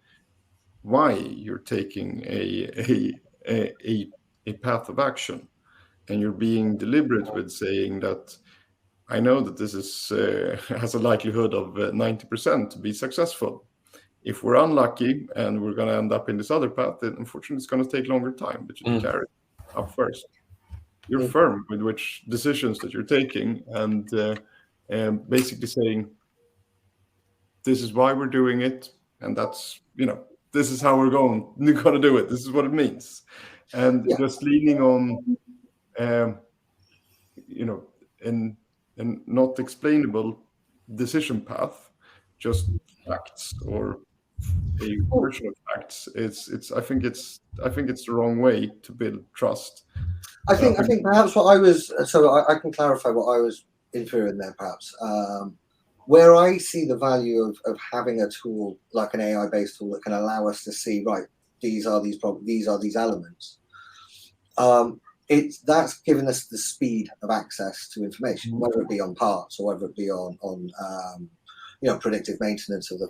why you're taking a path of action, and you're being deliberate with saying that I know that this is has a likelihood of 90% to be successful. If we're unlucky and we're going to end up in this other path, then unfortunately it's going to take longer time, but you carry it up first. You're firm with which decisions that you're taking, and basically saying, this is why we're doing it, and that's, this is how we're going to do it. This is what it means. And just leaning on, and not explainable decision path, just facts or a version of facts. I think it's the wrong way to build trust.
I think perhaps what I was, so I can clarify what I was inferring there perhaps. Where I see the value of having a tool like an AI-based tool that can allow us to see, right, these are these elements. That's given us the speed of access to information, whether it be on parts or whether it be on predictive maintenance of the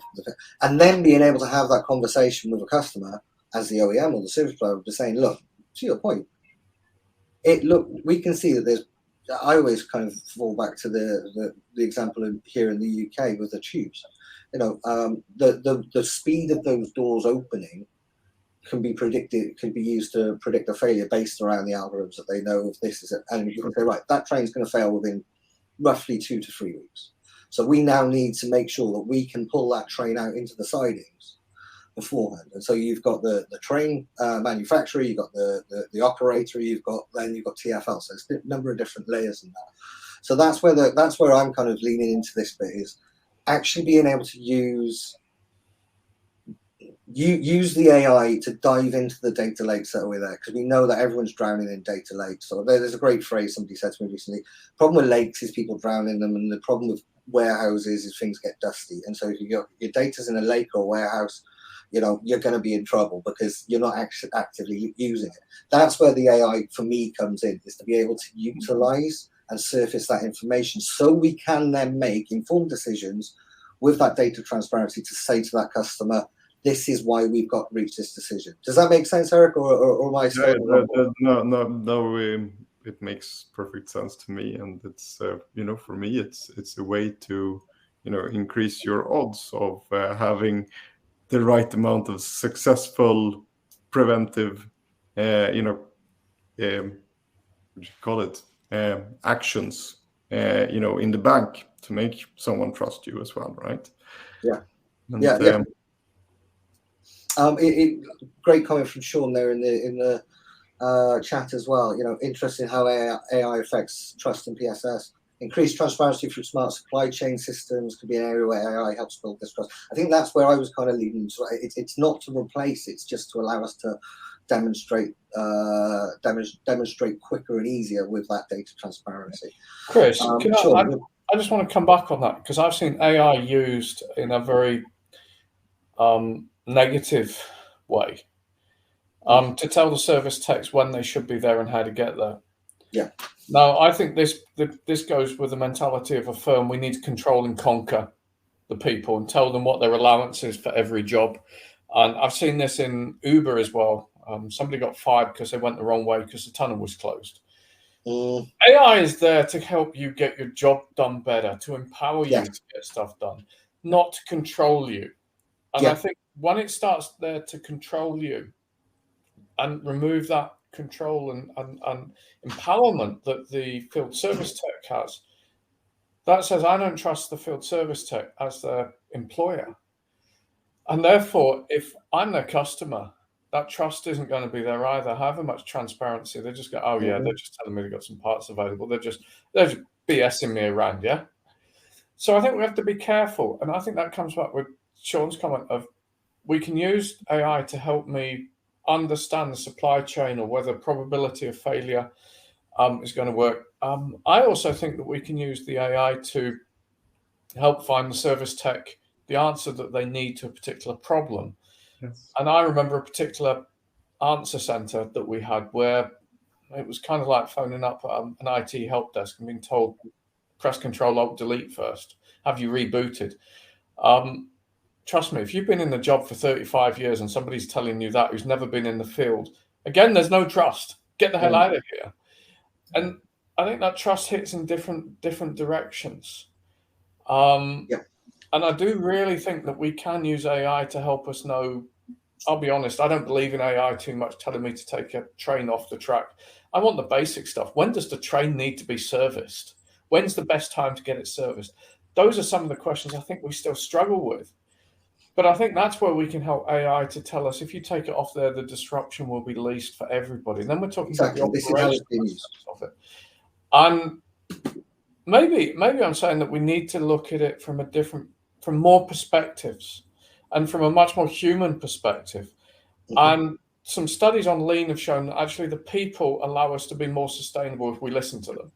and then being able to have that conversation with a customer as the OEM or the service provider, saying, look, to your point, we can see that there's. I always kind of fall back to the example here in the UK with the tubes. The speed of those doors opening can be predicted, can be used to predict a failure based around the algorithms that they know if this is it. And you can say, right, that train's going to fail within roughly 2 to 3 weeks. So we now need to make sure that we can pull that train out into the sidings beforehand. And so you've got the train manufacturer, you've got the operator, you've got TfL. So it's a number of different layers in that. So that's where I'm kind of leaning into this bit, is actually being able to use the AI to dive into the data lakes that are there, because we know that everyone's drowning in data lakes. So there's a great phrase somebody said to me recently: problem with lakes is people drown in them, and the problem with warehouses is things get dusty. And so if your data's in a lake or a warehouse, you're going to be in trouble because you're not actually actively using it. That's where the AI for me comes in, is to be able to utilize and surface that information so we can then make informed decisions with that data transparency to say to that customer, this is why we've reached this decision. Does that make sense, Eric, or am I still?
No, it makes perfect sense to me, and it's for me it's a way to increase your odds of having the right amount of successful preventive what do you call it, actions in the bank to make someone trust you as well, right?
Yeah.
And,
Great comment from Sean there in the chat as well. Interesting how AI affects trust in PSS. Increased transparency through smart supply chain systems could be an area where AI helps build this trust. I think that's where I was kind of leading. So it's not to replace; it's just to allow us to demonstrate quicker and easier with that data transparency.
Chris,
Sean,
I just want to come back on that because I've seen AI used in a very negative way to tell the service techs when they should be there and how to get there.
Yeah.
Now, I think this goes with the mentality of a firm. We need to control and conquer the people and tell them what their allowance is for every job. And I've seen this in Uber as well. Somebody got fired because they went the wrong way because the tunnel was closed. AI is there to help you get your job done better, to empower you to get stuff done, not to control you. And I think when it starts there to control you and remove that control and empowerment that the field service tech has, that says I don't trust the field service tech as their employer. And therefore, if I'm their customer, that trust isn't going to be there either. However much transparency, they just go, oh yeah, they're just telling me they've got some parts available. They're just BSing me around, yeah? So I think we have to be careful. And I think that comes back with Sean's comment of we can use AI to help me understand the supply chain or whether probability of failure is going to work. I also think that we can use the AI to help find the service tech the answer that they need to a particular problem.
Yes.
And I remember a particular answer center that we had where it was kind of like phoning up an IT help desk and being told, press Control Alt Delete first. Have you rebooted? Trust me, if you've been in the job for 35 years and somebody's telling you that who's never been in the field, again, there's no trust. Get the hell out of here. And I think that trust hits in different directions. And I do really think that we can use AI to help us know. I'll be honest, I don't believe in AI too much telling me to take a train off the track. I want the basic stuff. When does the train need to be serviced? When's the best time to get it serviced? Those are some of the questions I think we still struggle with. But I think that's where we can help AI to tell us if you take it off there, the disruption will be least for everybody. And then we're talking about the operations of it. And maybe I'm saying that we need to look at it from more perspectives and from a much more human perspective. And some studies on lean have shown that actually the people allow us to be more sustainable if we listen to them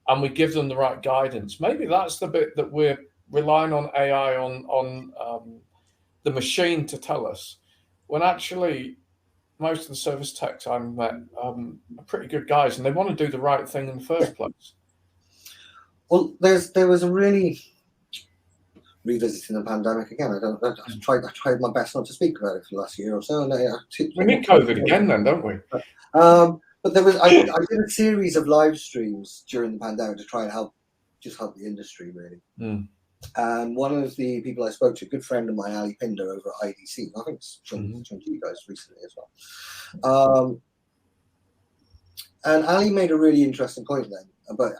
and we give them the right guidance. Maybe that's the bit that we're relying on AI on the machine to tell us, when actually most of the service techs I've met are pretty good guys and they want to do the right thing in the first place.
Well, there was a really revisiting the pandemic again. I tried my best not to speak about it for the last year or so. And
we need COVID again, then, don't we?
But I did a series of live streams during the pandemic to try and help the industry really. And one of the people I spoke to, a good friend of mine, Ali Pinder over at IDC, I think it's joined you guys recently as well. And Ali made a really interesting point then, but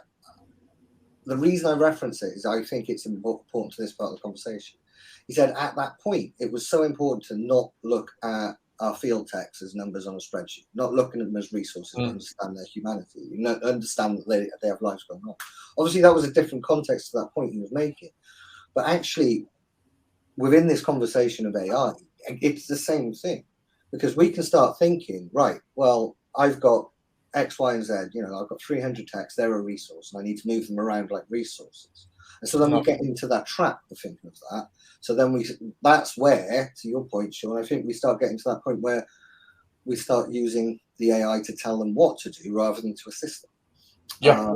the reason I reference it is I think it's important to this part of the conversation. He said at that point, it was so important to not look at our field techs as numbers on a spreadsheet, not looking at them as resources to understand their humanity, understand that they have lives going on. Obviously, that was a different context to that point he was making. But actually, within this conversation of AI, it's the same thing. Because we can start thinking, right, well, I've got X, Y, and Z, I've got 300 techs, they're a resource, and I need to move them around like resources. And so then we get into that trap of thinking of that. So then that's where, to your point, Sean, I think we start getting to that point where we start using the AI to tell them what to do rather than to assist them.
Yeah.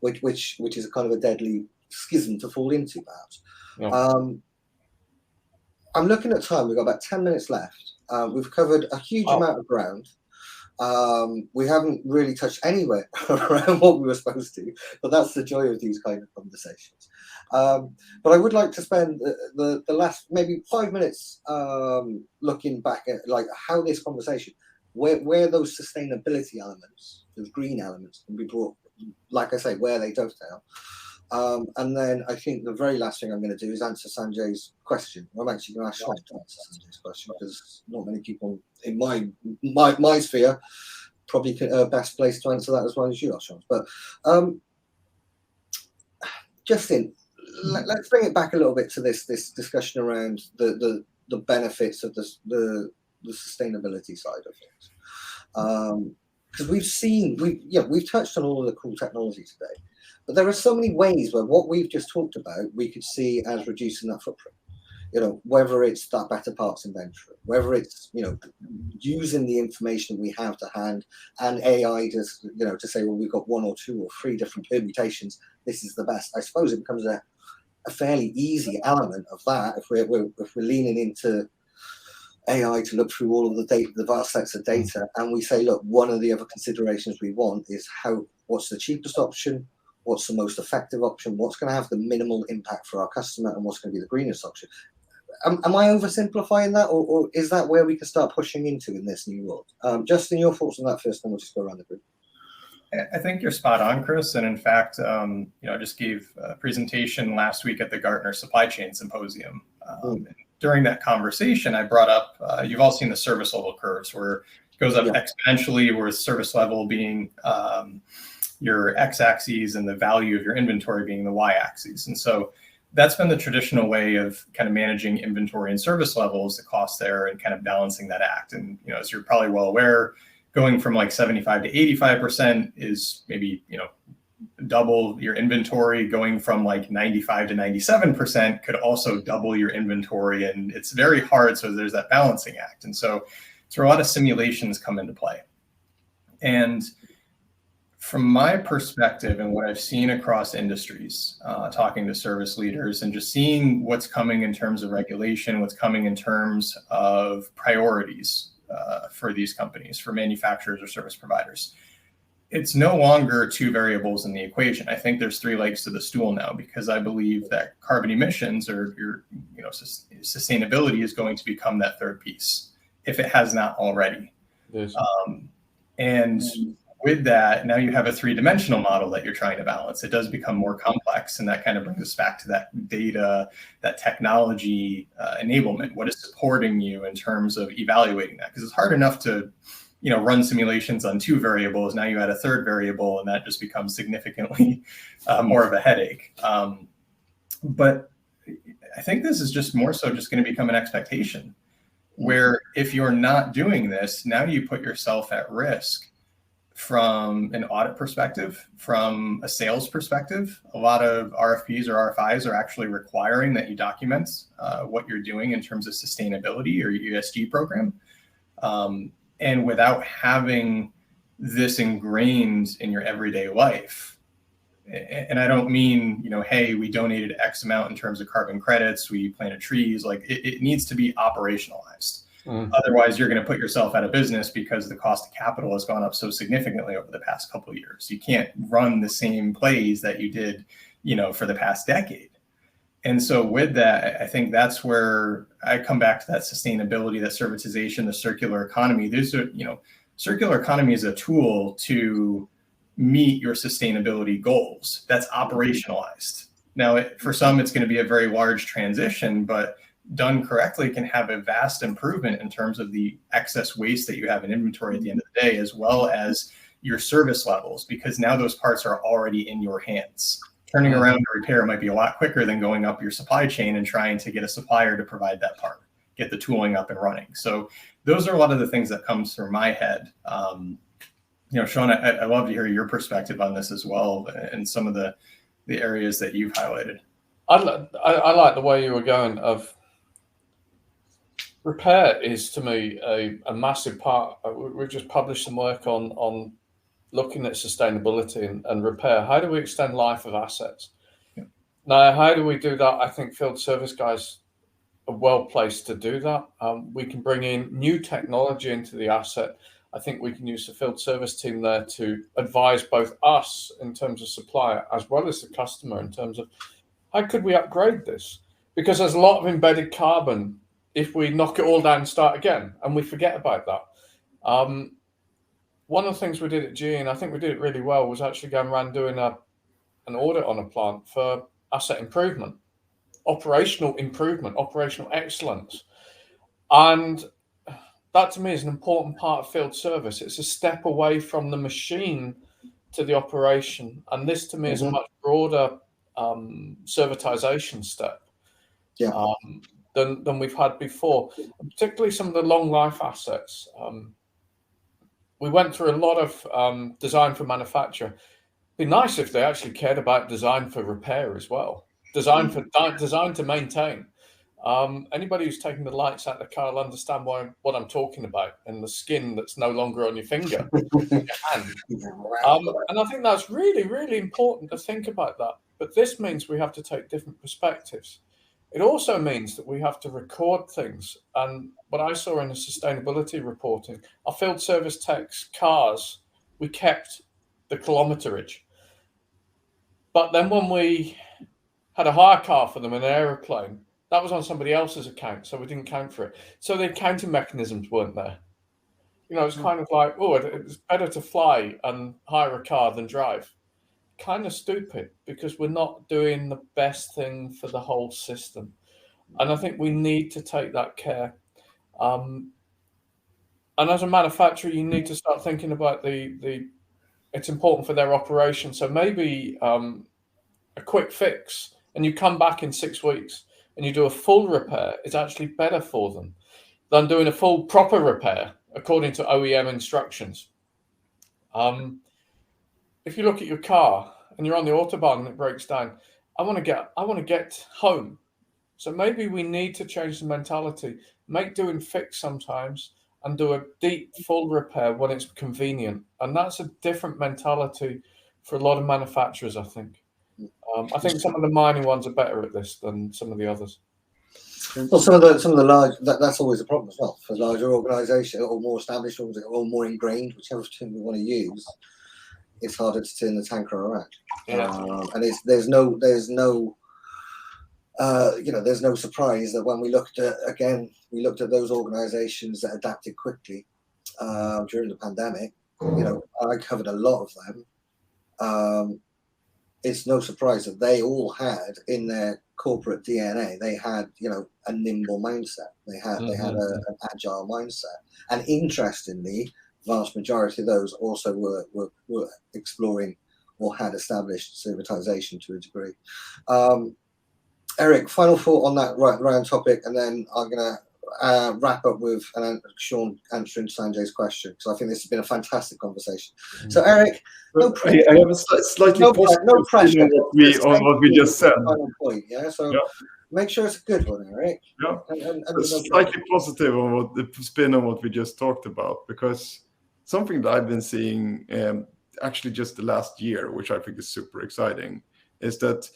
Which is a kind of a deadly schism to fall into, perhaps.
Yeah.
I'm looking at time. We've got about 10 minutes left. We've covered a huge amount of ground. We haven't really touched anywhere around what we were supposed to, but that's the joy of these kind of conversations. But I would like to spend the last maybe 5 minutes looking back at like how this conversation, where those sustainability elements, those green elements can be brought, like I say, where they dovetail. And then I think the very last thing I'm going to do is answer Sanjay's question. I'm actually going to ask Sean to answer Sanjay's question because not many people in my sphere probably best placed to answer that as well as you are, Sean. But Justin, let's bring it back a little bit to this discussion around the benefits of the sustainability side of things. Because we've touched on all of the cool technology today, but there are so many ways where what we've just talked about we could see as reducing that footprint. Whether it's that better parts inventory, whether it's using the information we have to hand and AI just to say, well, we've got 1 or 2 or 3 different permutations, this is the best. I suppose it becomes a fairly easy element of that if we're leaning into AI to look through all of the data, the vast sets of data, and we say, look, one of the other considerations we want is what's the cheapest option, what's the most effective option, what's going to have the minimal impact for our customer, and what's going to be the greenest option. Am I oversimplifying that, or is that where we can start pushing into in this new world? Justin, your thoughts on that first, then we'll just go around the group.
I think you're spot on, Chris. And in fact, I just gave a presentation last week at the Gartner Supply Chain Symposium. During that conversation, I brought up, you've all seen the service level curves where it goes up exponentially, where service level being your x-axis and the value of your inventory being the y-axis. And so that's been the traditional way of kind of managing inventory and service levels, the cost there, and kind of balancing that act. And, as you're probably well aware, going from like 75 to 85% is maybe, double your inventory. Going from like 95 to 97% could also double your inventory. And it's very hard. So there's that balancing act. And so it's where a lot of simulations come into play. And from my perspective and what I've seen across industries, talking to service leaders and just seeing what's coming in terms of regulation, what's coming in terms of priorities for these companies, for manufacturers or service providers, it's no longer 2 variables in the equation. I think there's 3 legs to the stool now, because I believe that carbon emissions or your sustainability is going to become that 3rd piece, if it has not already.
Yes.
And with that, now you have a 3-dimensional model that you're trying to balance. It does become more complex, and that kind of brings us back to that data, that technology enablement. What is supporting you in terms of evaluating that? Because it's hard enough to run simulations on 2 variables. Now you add a 3rd variable, and that just becomes significantly more of a headache. But I think this is just more so just going to become an expectation, where if you're not doing this, now you put yourself at risk from an audit perspective, from a sales perspective. A lot of RFPs or RFIs are actually requiring that you document what you're doing in terms of sustainability or ESG program. And without having this ingrained in your everyday life, and I don't mean, hey, we donated X amount in terms of carbon credits, we planted trees, like it needs to be operationalized. Otherwise, you're going to put yourself out of business because the cost of capital has gone up so significantly over the past couple of years. You can't run the same plays that you did, for the past decade. And so with that, I think that's where I come back to that sustainability, that servitization, the circular economy. Circular economy is a tool to meet your sustainability goals. That's operationalized. Now, for some, it's going to be a very large transition, but done correctly can have a vast improvement in terms of the excess waste that you have in inventory at the end of the day, as well as your service levels, because now those parts are already in your hands. Turning around to repair might be a lot quicker than going up your supply chain and trying to get a supplier to provide that part, get the tooling up and running. So those are a lot of the things that comes through my head. Sean, I love to hear your perspective on this as well, and some of the areas that you've highlighted.
I like the way you were going of repair is, to me, a massive part. We've just published some work on looking at sustainability and repair. How do we extend life of assets? Yeah. Now, how do we do that? I think field service guys are well placed to do that. We can bring in new technology into the asset. I think we can use the field service team there to advise both us in terms of supplier as well as the customer in terms of how could we upgrade this? Because there's a lot of embedded carbon if we knock it all down and start again, and we forget about that. One of the things we did at GE, and I think we did it really well, was actually going around doing a an audit on a plant for asset improvement, operational excellence. And that to me is an important part of field service. It's a step away from the machine to the operation. And this to me is a much broader servitization step than we've had before, and particularly some of the long life assets. We went through a lot of design for manufacture. It'd be nice if they actually cared about design for repair as well. Design to maintain. Anybody who's taken the lights out of the car will understand what I'm talking about, and the skin that's no longer on your finger, your hand. And I think that's really, really important to think about that. But this means we have to take different perspectives. It also means that we have to record things. And what I saw in the sustainability reporting, our field service techs' cars, we kept the kilometerage. But then when we had a hire car for them in an aeroplane, that was on somebody else's account, so we didn't count for it. So the accounting mechanisms weren't there. It's kind of like, it's better to fly and hire a car than drive. Kind of stupid, because we're not doing the best thing for the whole system. And I think we need to take that care. And as a manufacturer, you need to start thinking about it's important for their operation. So maybe a quick fix, and you come back in 6 weeks and you do a full repair, is actually better for them than doing a full proper repair according to OEM instructions. If you look at your car and you're on the Autobahn and it breaks down, I want to get home. So maybe we need to change the mentality, make doing fix sometimes and do a deep full repair when it's convenient. And that's a different mentality for a lot of manufacturers, I think. I think some of the mining ones are better at this than some of the others.
Well, some of the large, that's always a problem as well for larger organisations or more established or more ingrained, whichever term we want to use. It's harder to turn the tanker around, and there's no surprise that when we looked at those organisations that adapted quickly during the pandemic. I covered a lot of them. It's no surprise that they all had in their corporate DNA, they had a nimble mindset. They had an agile mindset, and interestingly, vast majority of those also were exploring or had established servitization to a degree. Eric, final thought on that round topic, and then I'm going to wrap up with Sean answering Sanjay's question, because I think this has been a fantastic conversation. So, Eric,
I have a slightly
no pressure
on what we just said.
Final point, so make sure it's a good one, Eric.
Yeah, and slightly positive on what the spin on what we just talked about, because something that I've been seeing actually just the last year, which I think is super exciting, is that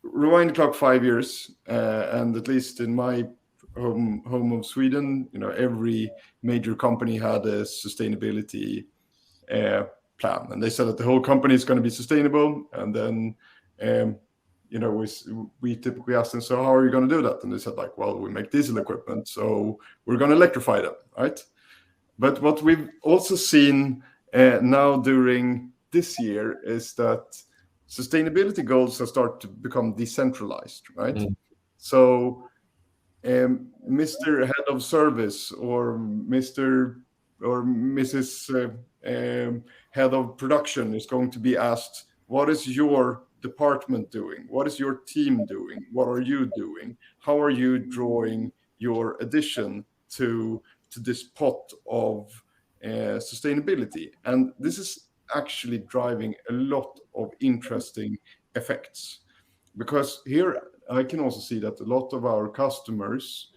rewind the clock 5 years, and at least in my home of Sweden, every major company had a sustainability plan, and they said that the whole company is going to be sustainable. And then we typically asked them, so how are you going to do that? And they said, well, we make diesel equipment, so we're going to electrify them, right? But what we've also seen now during this year is that sustainability goals have started to become decentralized, right? So Mr. Head of Service or Mr. or Mrs. Head of Production is going to be asked, what is your department doing? What is your team doing? What are you doing? How are you drawing your addition to this pot of sustainability? And this is actually driving a lot of interesting effects, because here I can also see that a lot of our customers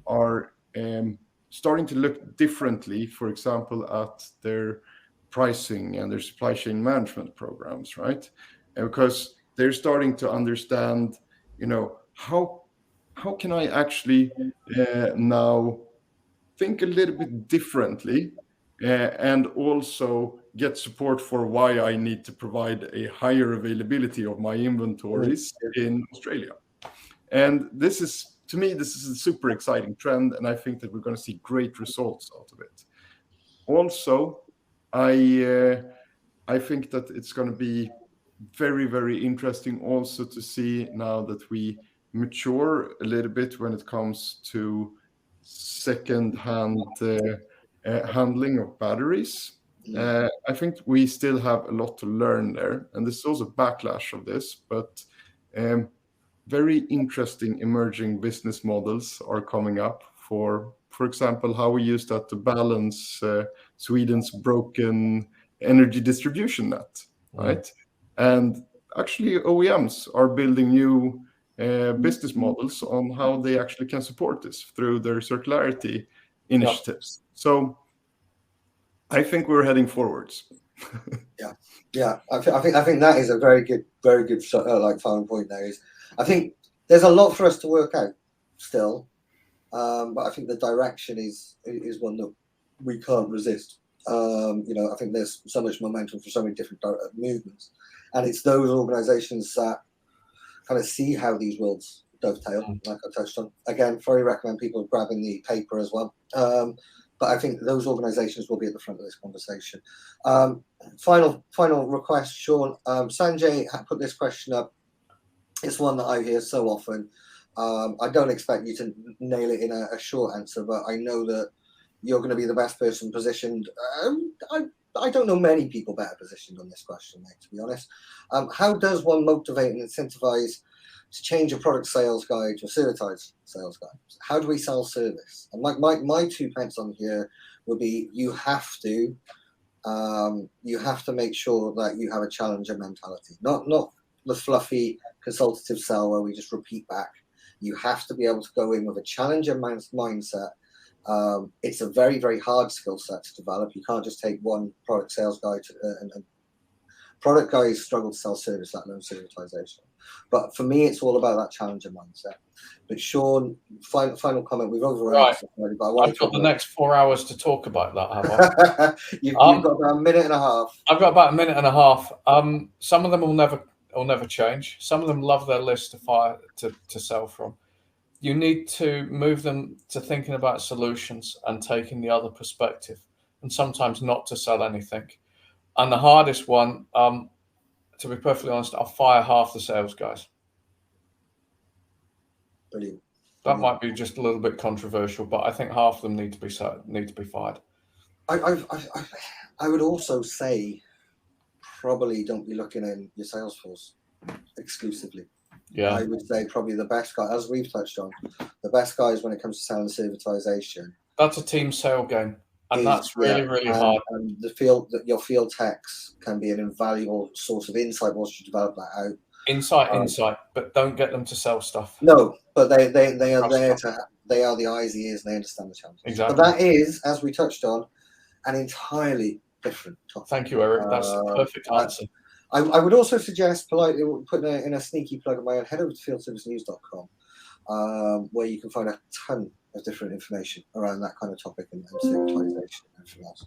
are starting to look differently, for example, at their pricing and their supply chain management programs, right? And because they're starting to understand, how can I actually now think a little bit differently and also get support for why I need to provide a higher availability of my inventories in Australia. And this is, to me, this is a super exciting trend, and I think that we're going to see great results out of it. Also, I think that it's going to be very, very interesting also to see now that we mature a little bit when it comes to second-hand handling of batteries. I think we still have a lot to learn there, and there's also backlash of this, but very interesting emerging business models are coming up for example, how we use that to balance Sweden's broken energy distribution net, right? And actually OEMs are building new business models on how they actually can support this through their circularity initiatives. So I think we're heading forwards.
Yeah. I think that is a very good like final point. There is, I think there's a lot for us to work out still, but I think the direction is one that we can't resist. I think there's so much momentum for so many different movements, and it's those organisations that kind of see how these worlds dovetail, like I touched on. Again, very recommend people grabbing the paper as well. But I think those organisations will be at the front of this conversation. Final request, Sean. Sanjay put this question up. It's one that I hear so often. I don't expect you to nail it in a short answer, but I know that you're going to be the best person positioned. I don't know many people better positioned on this question, mate, to be honest. How does one motivate and incentivize to change a product sales guide to a servitized sales guide? How do we sell service? And my 2 pence on here would be you have to make sure that you have a challenger mentality, not the fluffy consultative sell where we just repeat back. You have to be able to go in with a challenger mindset. It's a very, very hard skill set to develop. You can't just take one product sales guide and product guys struggle to sell service, let alone servitization. But for me, it's all about that challenger mindset. But Sean, final comment. We've overrun.
Right. I've got the next 4 hours to talk about that, have I?
You've got about a minute and a half.
I've got about a minute and a half. Some of them will never change. Some of them love their list to sell from. You need to move them to thinking about solutions and taking the other perspective, and sometimes not to sell anything. And the hardest one, to be perfectly honest, I'll fire half the sales guys.
Brilliant.
That might be just a little bit controversial, but I think half of them need to be fired.
I would also say probably don't be looking in your sales force exclusively.
Yeah.
I would say probably the best guy, as we've touched on, the best guys when it comes to selling servitization.
That's a team sale game, and that's really hard.
And your field techs can be an invaluable source of insight once you develop that out.
Insight, but don't get them to sell stuff.
No, but they are there they are the eyes, the ears, and they understand the challenges.
Exactly.
But that is, as we touched on, an entirely different topic.
Thank you, Eric. That's the perfect answer.
I would also suggest politely putting in a sneaky plug of my own, head over to fieldservicenews.com, where you can find a ton of different information around that kind of topic and servitization and everything else.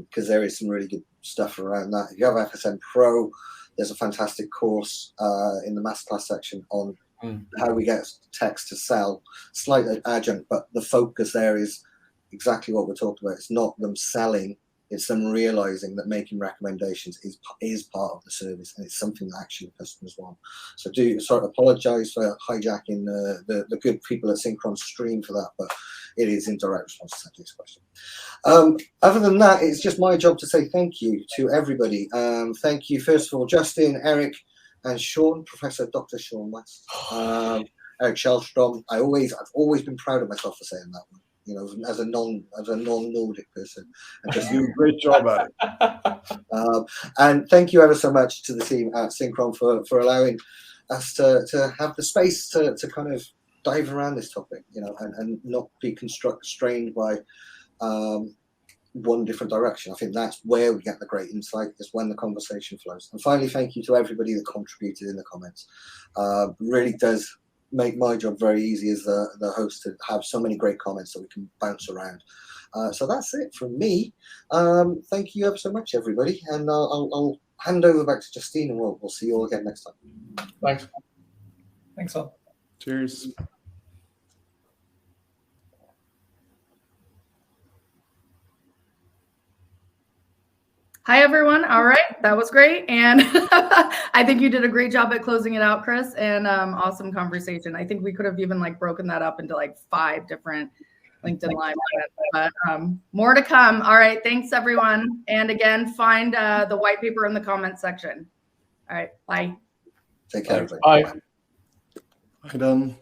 Because there is some really good stuff around that. If you have FSM Pro, there's a fantastic course in the masterclass section on how we get techs to sell. Slightly adjunct, but the focus there is exactly what we're talking about. It's not them selling. It's them realizing that making recommendations is part of the service, and it's something that actually customers want. So apologize for hijacking the good people at Syncron stream for that, but it is in direct response to Sanjay's question. Other than that, it's just my job to say thank you to everybody. Thank you, first of all, Justin, Eric, and Sean, Professor Dr. Sean West, Eric Shellstrom. I've always been proud of myself for saying that one. You know, as a non-Nordic person, and just
do a great job at
it. And thank you ever so much to the team at Syncron for allowing us to have the space to kind of dive around this topic, you know, and not be constrained by one different direction. I think that's where we get the great insight, is when the conversation flows. And finally, thank you to everybody that contributed in the comments. Really does make my job very easy as the host to have so many great comments that we can bounce around. So that's it from me. Thank you ever so much, everybody. And I'll hand over back to Justine, and we'll see you all again next time.
Thanks.
Thanks all.
Cheers.
Hi, everyone. All right. That was great. And I think you did a great job at closing it out, Chris, and awesome conversation. I think we could have even like broken that up into like 5 different LinkedIn Live events, but more to come. All right. Thanks, everyone. And again, find the white paper in the comments section. All right. Bye.
Take care.
Bye.
Bye then.